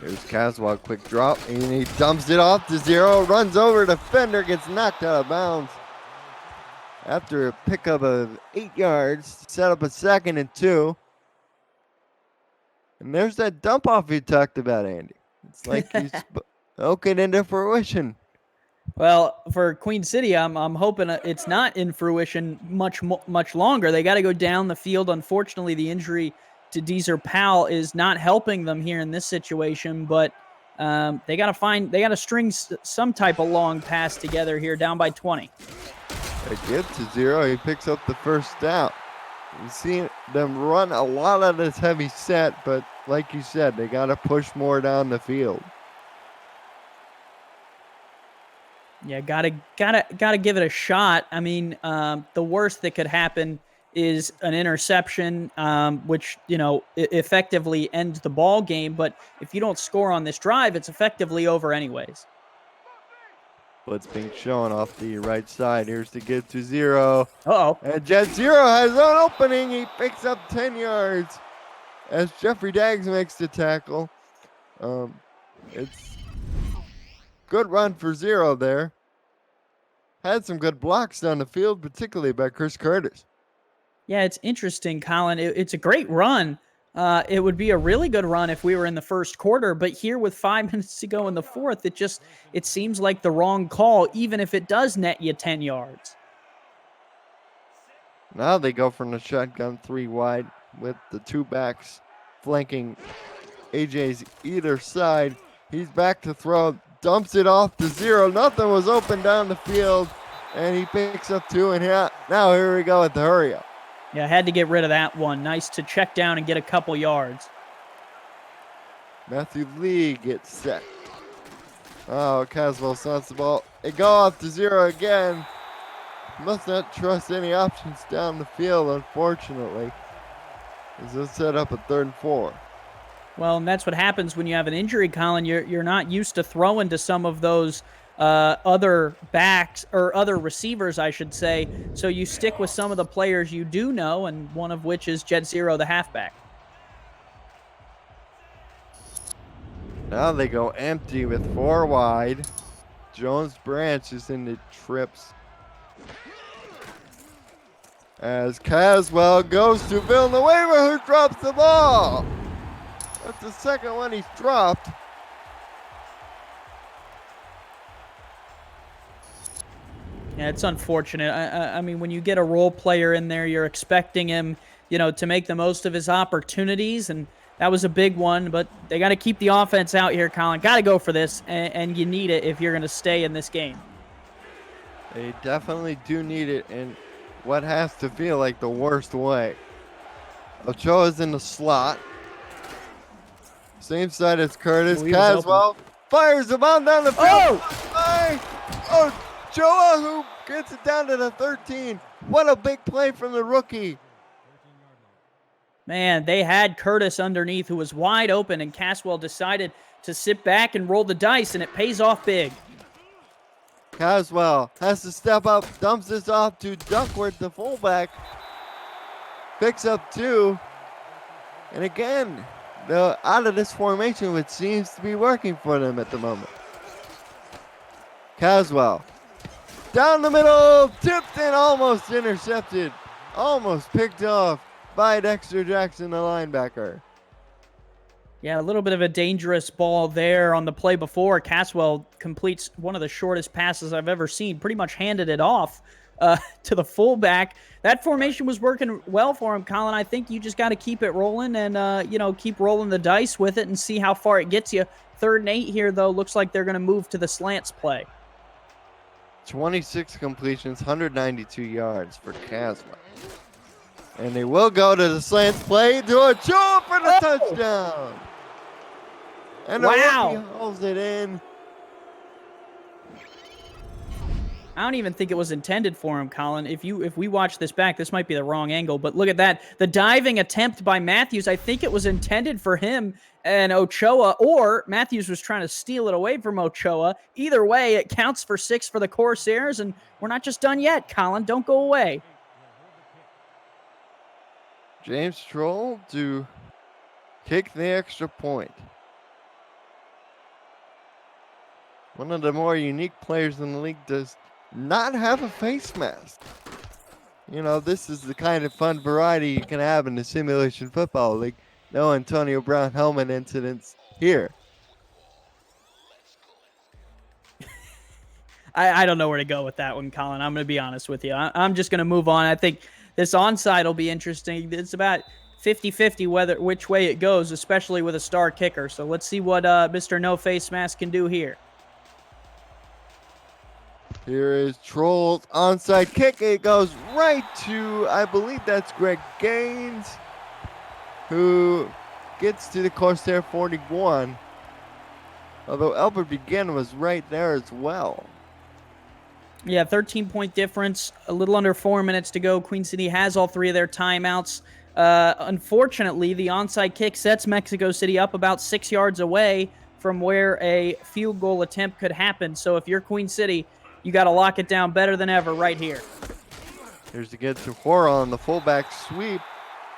B: Here's Caswell, quick drop, and he dumps it off to Zero, runs over, defender gets knocked out of bounds. After a pickup of 8 yards, set up a 2nd and 2. And there's that dump off you talked about, Andy. It's like he's spoken into fruition.
C: Well, for Queen City, I'm hoping it's not in fruition much longer. They got to go down the field. Unfortunately, the injury to Deezer Powell is not helping them here in this situation, but they got to string some type of long pass together here, down by 20.
B: They get to Zero. He picks up the first down. You've seen them run a lot of this heavy set, but like you said, they got to push more down the field.
C: Yeah, gotta give it a shot. I mean, the worst that could happen is an interception, which effectively ends the ball game. But if you don't score on this drive, it's effectively over anyways.
B: Blitz being shown off the right side. Here's to get to Zero.
C: Uh-oh.
B: And Jet Zero has an opening. He picks up 10 yards as Jeffrey Daggs makes the tackle. It's good run for Zero there. Had some good blocks down the field, particularly by Chris Curtis.
C: Yeah, it's interesting, Colin. It's a great run. It would be a really good run if we were in the first quarter, but here with 5 minutes to go in the fourth, it seems like the wrong call, even if it does net you 10 yards.
B: Now they go from the shotgun 3 wide with the 2 backs flanking AJ's either side. He's back to throw, dumps it off to Zero. Nothing was open down the field, and he picks up 2, and now here we go with the hurry up.
C: Yeah, I had to get rid of that one. Nice to check down and get a couple yards.
B: Matthew Lee gets set. Oh, Caswell snaps the ball. It go off to 0 again. Must not trust any options down the field, unfortunately. As this set up a 3rd and 4.
C: Well, and that's what happens when you have an injury, Colin. You're not used to throwing to some of those other backs or other receivers, I should say. So you stick with some of the players you do know, and one of which is Jet Zero, the halfback.
B: Now they go empty with 4 wide. Jones Branch is into trips. As Caswell goes to Villanueva, who drops the ball. That's the second one he's dropped.
C: Yeah, it's unfortunate. I mean, when you get a role player in there, you're expecting him, to make the most of his opportunities, and that was a big one. But they got to keep the offense out here, Colin. Got to go for this, and you need it if you're going to stay in this game.
B: They definitely do need it in what has to feel like the worst way. Ochoa's in the slot. Same side as Curtis. Caswell fires the ball down the field. Ochoa, who gets it down to the 13. What a big play from the rookie.
C: Man, they had Curtis underneath, who was wide open, and Caswell decided to sit back and roll the dice, and it pays off big.
B: Caswell has to step up, dumps this off to Duckworth, the fullback. Picks up 2. And again, they're out of this formation, which seems to be working for them at the moment. Caswell down the middle, tipped and almost intercepted. Almost picked off by Dexter Jackson, the linebacker.
C: Yeah, a little bit of a dangerous ball there on the play before. Caswell completes one of the shortest passes I've ever seen. Pretty much handed it off to the fullback. That formation was working well for him, Colin. I think you just got to keep it rolling and, keep rolling the dice with it and see how far it gets you. 3rd and 8 here, though. Looks like they're going to move to the slants play.
B: 26 completions, 192 yards for Caswell. And they will go to the slants play to Ochoa for the touchdown. And the rookie holds it in.
C: I don't even think it was intended for him, Colin. If we watch this back, this might be the wrong angle, but look at that. The diving attempt by Matthews, I think it was intended for him and Ochoa, or Matthews was trying to steal it away from Ochoa. Either way, it counts for 6 for the Corsairs, and we're not just done yet, Colin. Don't go away.
B: James Troll to kick the extra point. One of the more unique players in the league does not have a face mask. This is the kind of fun variety you can have in the Simulation Football League. No Antonio Brown helmet incidents here.
C: I don't know where to go with that one, Colin. I'm going to be honest with you. I'm just going to move on. I think this onside will be interesting. It's about 50-50 which way it goes, especially with a star kicker. So let's see what Mr. No Face Mask can do here.
B: Here is Troll's onside kick. It goes right to, I believe that's Greg Gaines, who gets to the Corsair 41. Although Albert Begin was right there as well.
C: Yeah, 13-point difference, a little under 4 minutes to go. Queen City has all 3 of their timeouts. Unfortunately, the onside kick sets Mexico City up about 6 yards away from where a field goal attempt could happen. So if you're Queen City, you got to lock it down better than ever right here.
B: Here's to get to Hora on the fullback sweep.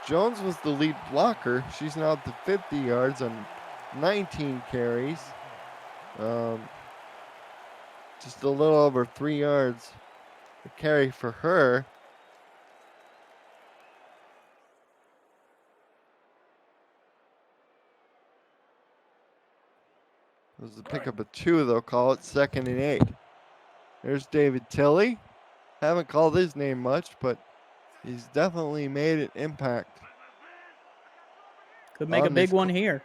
B: Jones was the lead blocker. She's now up to 50 yards on 19 carries. Just a little over 3 yards to carry for her. This is a pickup of 2, they'll call it 2nd and 8. There's David Tilley. Haven't called his name much, but he's definitely made an impact.
C: Could make a big one here.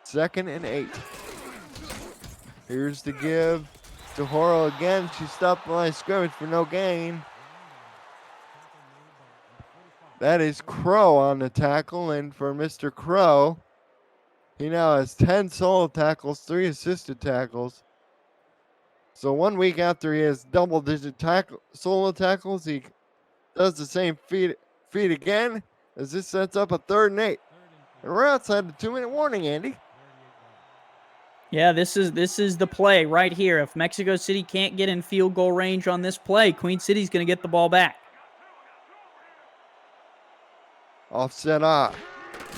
B: 2nd and 8. Here's the give to Horo again. She stopped the line of scrimmage for no gain. That is Crow on the tackle, and for Mr. Crow, He now has 10 solo tackles, 3 assisted tackles. So 1 week after he has double-digit solo tackles, he does the same feat again, as this sets up a 3rd and 8. And we're outside the 2-minute warning, Andy.
C: Yeah, this is the play right here. If Mexico City can't get in field goal range on this play, Queen City's going to get the ball back.
B: Offset off.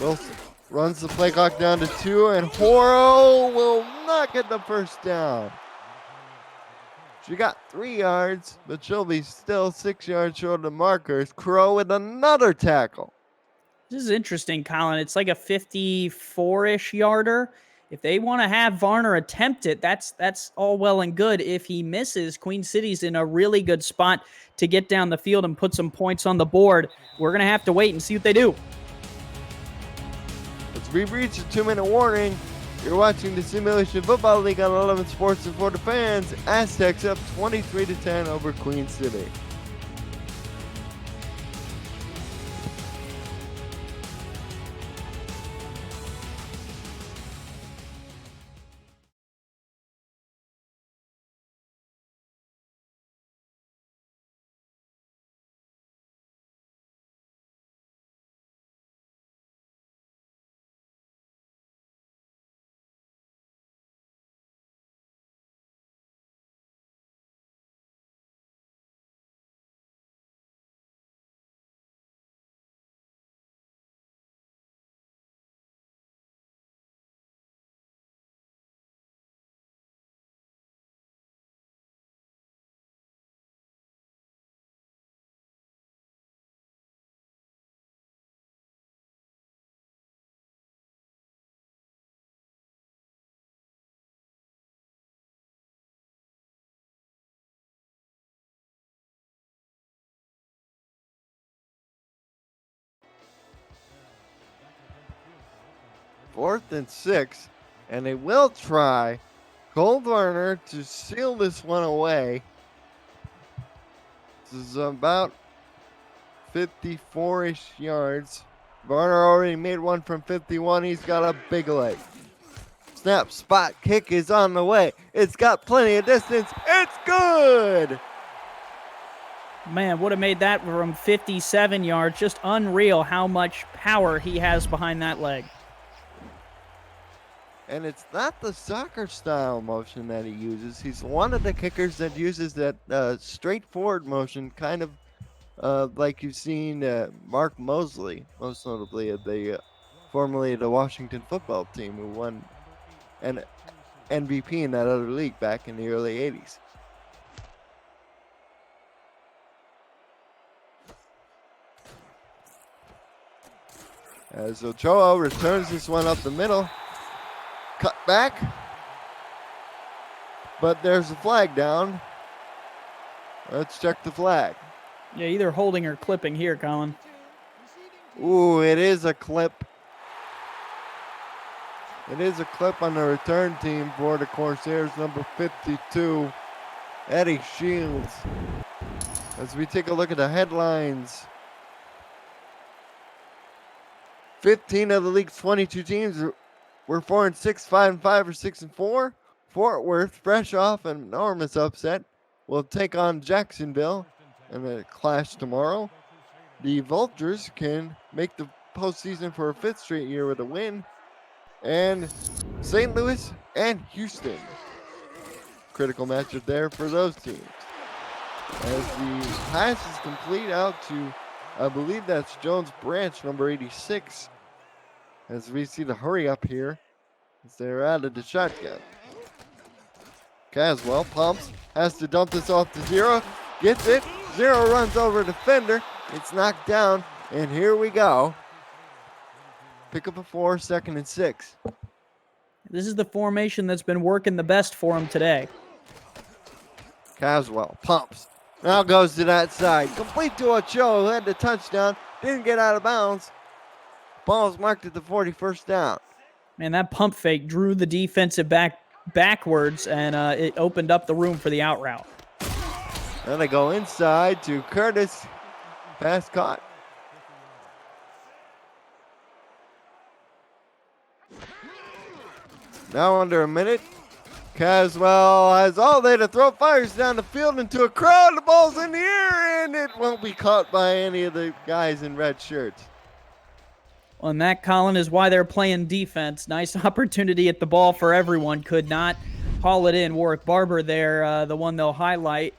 B: Wilson runs the play clock down to 2, and Horo will not get the first down. She got 3 yards, but she'll be still 6 yards short of the markers. Crow with another tackle.
C: This is interesting, Colin. It's like a 54-ish yarder. If they want to have Varner attempt it, that's all well and good. If he misses, Queen City's in a really good spot to get down the field and put some points on the board. We're going to have to wait and see what they do.
B: As we reach the 2-minute warning, you're watching the Simulation Football League on 11 Sports and for the fans. Aztecs up 23-10 over Queen City. Fourth and 6, and they will try Cole Varner to seal this one away. This is about 54-ish yards. Varner already made one from 51. He's got a big leg. Snap, spot, kick is on the way. It's got plenty of distance. It's good!
C: Man, would have made that from 57 yards. Just unreal how much power he has behind that leg.
B: And it's not the soccer style motion that he uses. He's one of the kickers that uses that straightforward motion, kind of like you've seen Mark Mosley, most notably at the formerly the Washington football team, who won an MVP in that other league back in the early 80s. As Ochoa returns this one up the middle. Cut back. But there's a flag down. Let's check the flag.
C: Yeah, either holding or clipping here, Colin.
B: Ooh, it is a clip. It is a clip on the return team for the Corsairs, number 52, Eddie Shields. As we take a look at the headlines, 15 of the league's 22 teams were 4-6, 5-5, or 6-4. Fort Worth, fresh off an enormous upset, will take on Jacksonville in a clash tomorrow. The Vultures can make the postseason for a 5th straight year with a win. And St. Louis and Houston. Critical matchup there for those teams. As the pass is complete out to, I believe that's Jones Branch, number 86. As we see the hurry up here, as they're out of the shotgun. Caswell pumps, has to dump this off to Zero, gets it. Zero runs over defender. It's knocked down, and here we go. Pick up a 4, 2nd and 6.
C: This is the formation that's been working the best for him today.
B: Caswell pumps. Now goes to that side. Complete to Ochoa, who had the touchdown. Didn't get out of bounds. Ball's marked at the 41st down.
C: Man, that pump fake drew the defensive backwards, and it opened up the room for the out route.
B: Then they go inside to Curtis. Pass caught. Now under a minute. Caswell has all day to throw, fires down the field into a crowd. The ball's in the air, and it won't be caught by any of the guys in red shirts.
C: Well, and that, Colin, is why they're playing defense. Nice opportunity at the ball for everyone. Could not haul it in. Warwick Barber there, the one they'll highlight.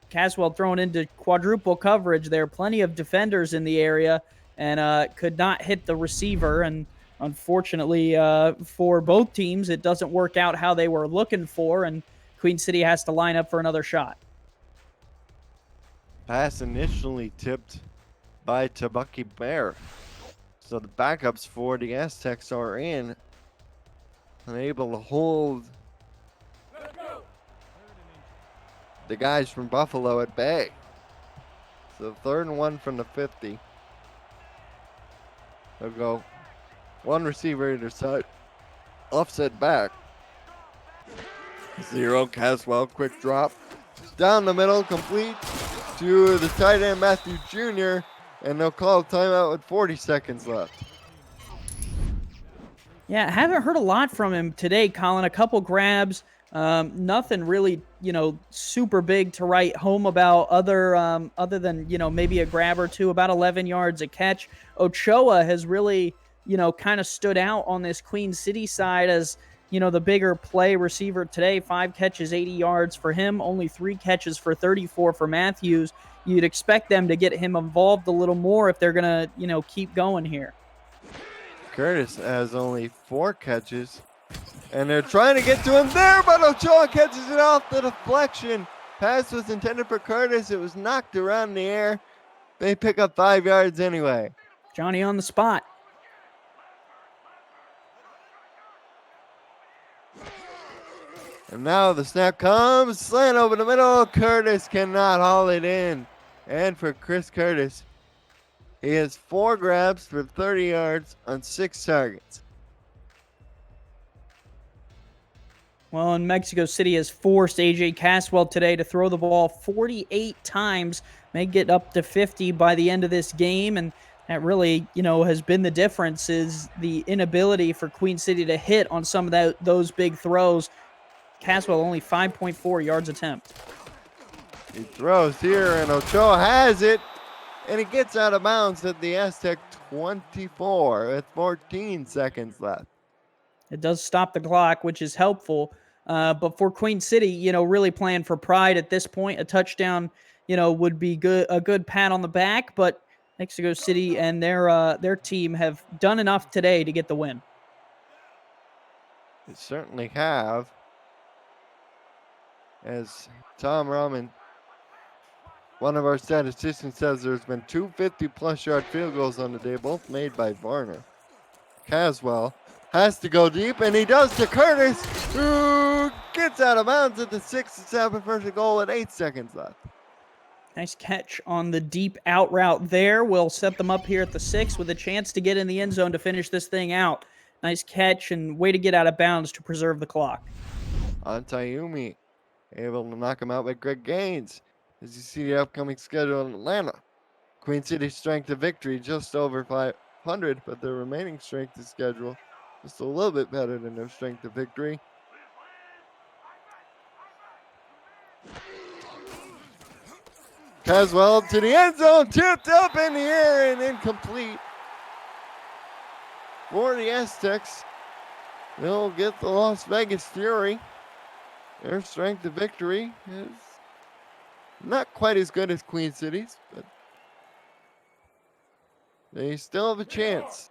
C: Caswell thrown into quadruple coverage. There are plenty of defenders in the area and could not hit the receiver. And unfortunately for both teams, it doesn't work out how they were looking for, and Queen City has to line up for another shot.
B: Pass initially tipped by Tabucky Bear. So the backups for the Aztecs are in, unable to hold the guys from Buffalo at bay. So 3rd and 1 from the 50. They'll go one receiver either side, offset back. 0, Caswell, quick drop. Down the middle, complete to the tight end Matthew Jr., and they'll call a timeout with 40 seconds left.
C: Yeah, I haven't heard a lot from him today, Colin. A couple grabs, nothing really, super big to write home about other than, maybe a grab or two, about 11 yards a catch. Ochoa has really, kind of stood out on this Queen City side as, the bigger play receiver today. 5 catches, 80 yards for him, only 3 catches for 34 for Matthews. You'd expect them to get him involved a little more if they're going to, keep going here.
B: Curtis has only 4 catches, and they're trying to get to him there, but Ochoa catches it off the deflection. Pass was intended for Curtis. It was knocked around in the air. They pick up 5 yards anyway.
C: Johnny on the spot.
B: And now the snap comes, slant over the middle. Curtis cannot haul it in. And for Chris Curtis, he has 4 grabs for 30 yards on 6 targets.
C: Well, and Mexico City has forced A.J. Caswell today to throw the ball 48 times, may get up to 50 by the end of this game, and that really, has been the difference, is the inability for Queen City to hit on some of those big throws. Caswell only 5.4 yards attempt.
B: He throws here, and Ochoa has it, and he gets out of bounds at the Aztec 24 with 14 seconds left.
C: It does stop the clock, which is helpful. But for Queen City, really playing for pride at this point. A touchdown, would be a good pat on the back. But Mexico City and their team have done enough today to get the win.
B: They certainly have. As Tom Rahman, one of our statisticians, says there's been 2 50-plus yard field goals on the day, both made by Varner. Caswell has to go deep, and he does to Curtis, who gets out of bounds at the 6-7 first goal with 8 seconds left.
C: Nice catch on the deep out route there. Will set them up here at the 6 with a chance to get in the end zone to finish this thing out. Nice catch and way to get out of bounds to preserve the clock.
B: Antayumi able to knock him out by Greg Gaines. As you see the upcoming schedule in Atlanta, Queen City's strength of victory just over 500, but their remaining strength of schedule just a little bit better than their strength of victory. Caswell to the end zone, tipped up in the air and incomplete. For the Aztecs, they'll get the Las Vegas Fury. Their strength of victory is not quite as good as Queen City's, but they still have a chance.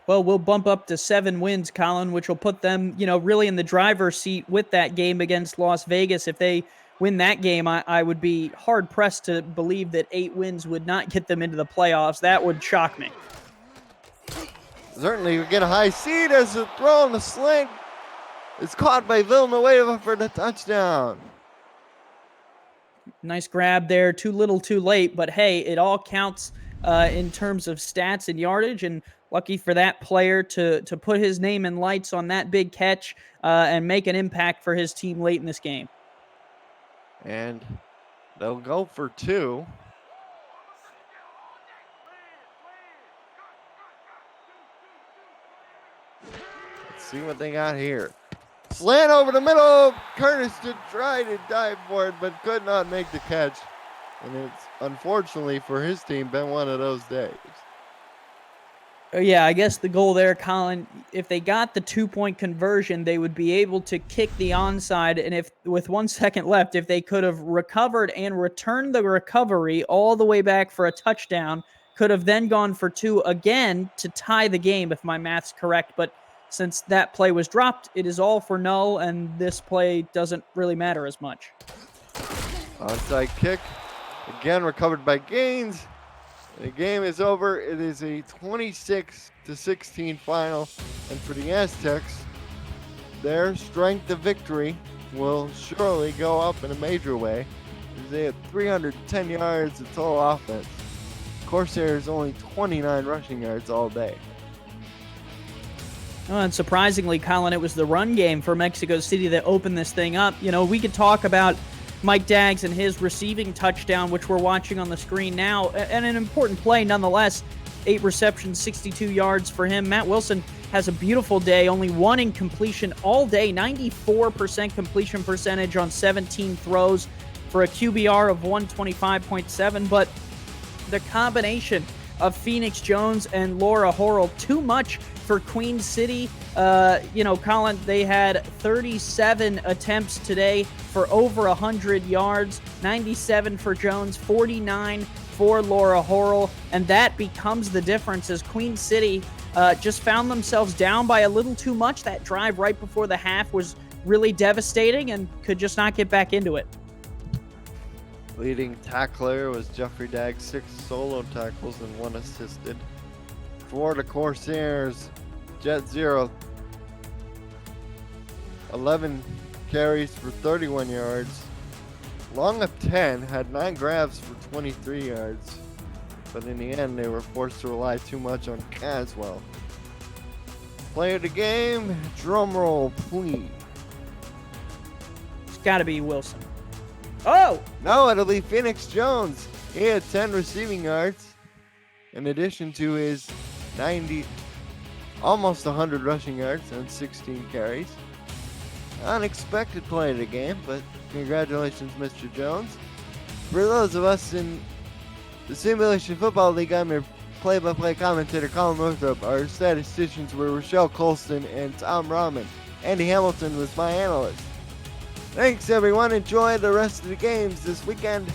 C: Well, we'll bump up to 7 wins, Colin, which will put them, really in the driver's seat with that game against Las Vegas. If they win that game, I would be hard-pressed to believe that 8 wins would not get them into the playoffs. That would shock me.
B: Certainly, we get a high seed as the throw on the slant is caught by Villanueva for the touchdown.
C: Nice grab there. Too little, too late. But, hey, it all counts in terms of stats and yardage. And lucky for that player to put his name in lights on that big catch and make an impact for his team late in this game.
B: And they'll go for 2. see what they got here. Slant over the middle. Curtis to try to dive for it, but could not make the catch. And it's unfortunately for his team been one of those days.
C: Yeah, I guess the goal there, Colin, if they got the 2-point conversion, they would be able to kick the onside. And if with 1 second left, if they could have recovered and returned the recovery all the way back for a touchdown, could have then gone for 2 again to tie the game, if my math's correct. But since that play was dropped, it is all for null, and this play doesn't really matter as much.
B: Onside kick, again recovered by Gaines. The game is over. It is a 26-16 final, and for the Aztecs, their strength of victory will surely go up in a major way. They have 310 yards of total offense. Corsairs only 29 rushing yards all day.
C: And surprisingly, Colin, it was the run game for Mexico City that opened this thing up. You know, we could talk about Mike Daggs and his receiving touchdown, which we're watching on the screen now, and an important play nonetheless. 8 receptions, 62 yards for him. Matt Wilson has a beautiful day, only 1 incompletion all day, 94% completion percentage on 17 throws for a QBR of 125.7, but the combination of Phoenix Jones and Laura Horrell, too much for Queen City. Colin, they had 37 attempts today for over 100 yards, 97 for Jones, 49 for Laura Horrell, and that becomes the difference as Queen City just found themselves down by a little too much. That drive right before the half was really devastating and could just not get back into it.
B: Leading tackler was Jeffrey Daggs, 6 solo tackles and 1 assisted. For the Corsairs, Jet Zero, 11 carries for 31 yards. Long of 10, had 9 grabs for 23 yards. But in the end, they were forced to rely too much on Caswell. Player of the game, drum roll, please.
C: It's got to be Wilson. Oh!
B: No, it'll be Phoenix Jones. He had 10 receiving yards, in addition to his 90, almost 100 rushing yards and 16 carries. Unexpected play of the game, but congratulations, Mr. Jones. For those of us in the Simulation Football League, I'm your play-by-play commentator, Colin Northrup. Our statisticians were Rochelle Colston and Tom Rahman. Andy Hamilton was my analyst. Thanks, everyone. Enjoy the rest of the games this weekend,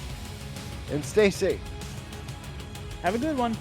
B: and stay safe.
C: Have a good one.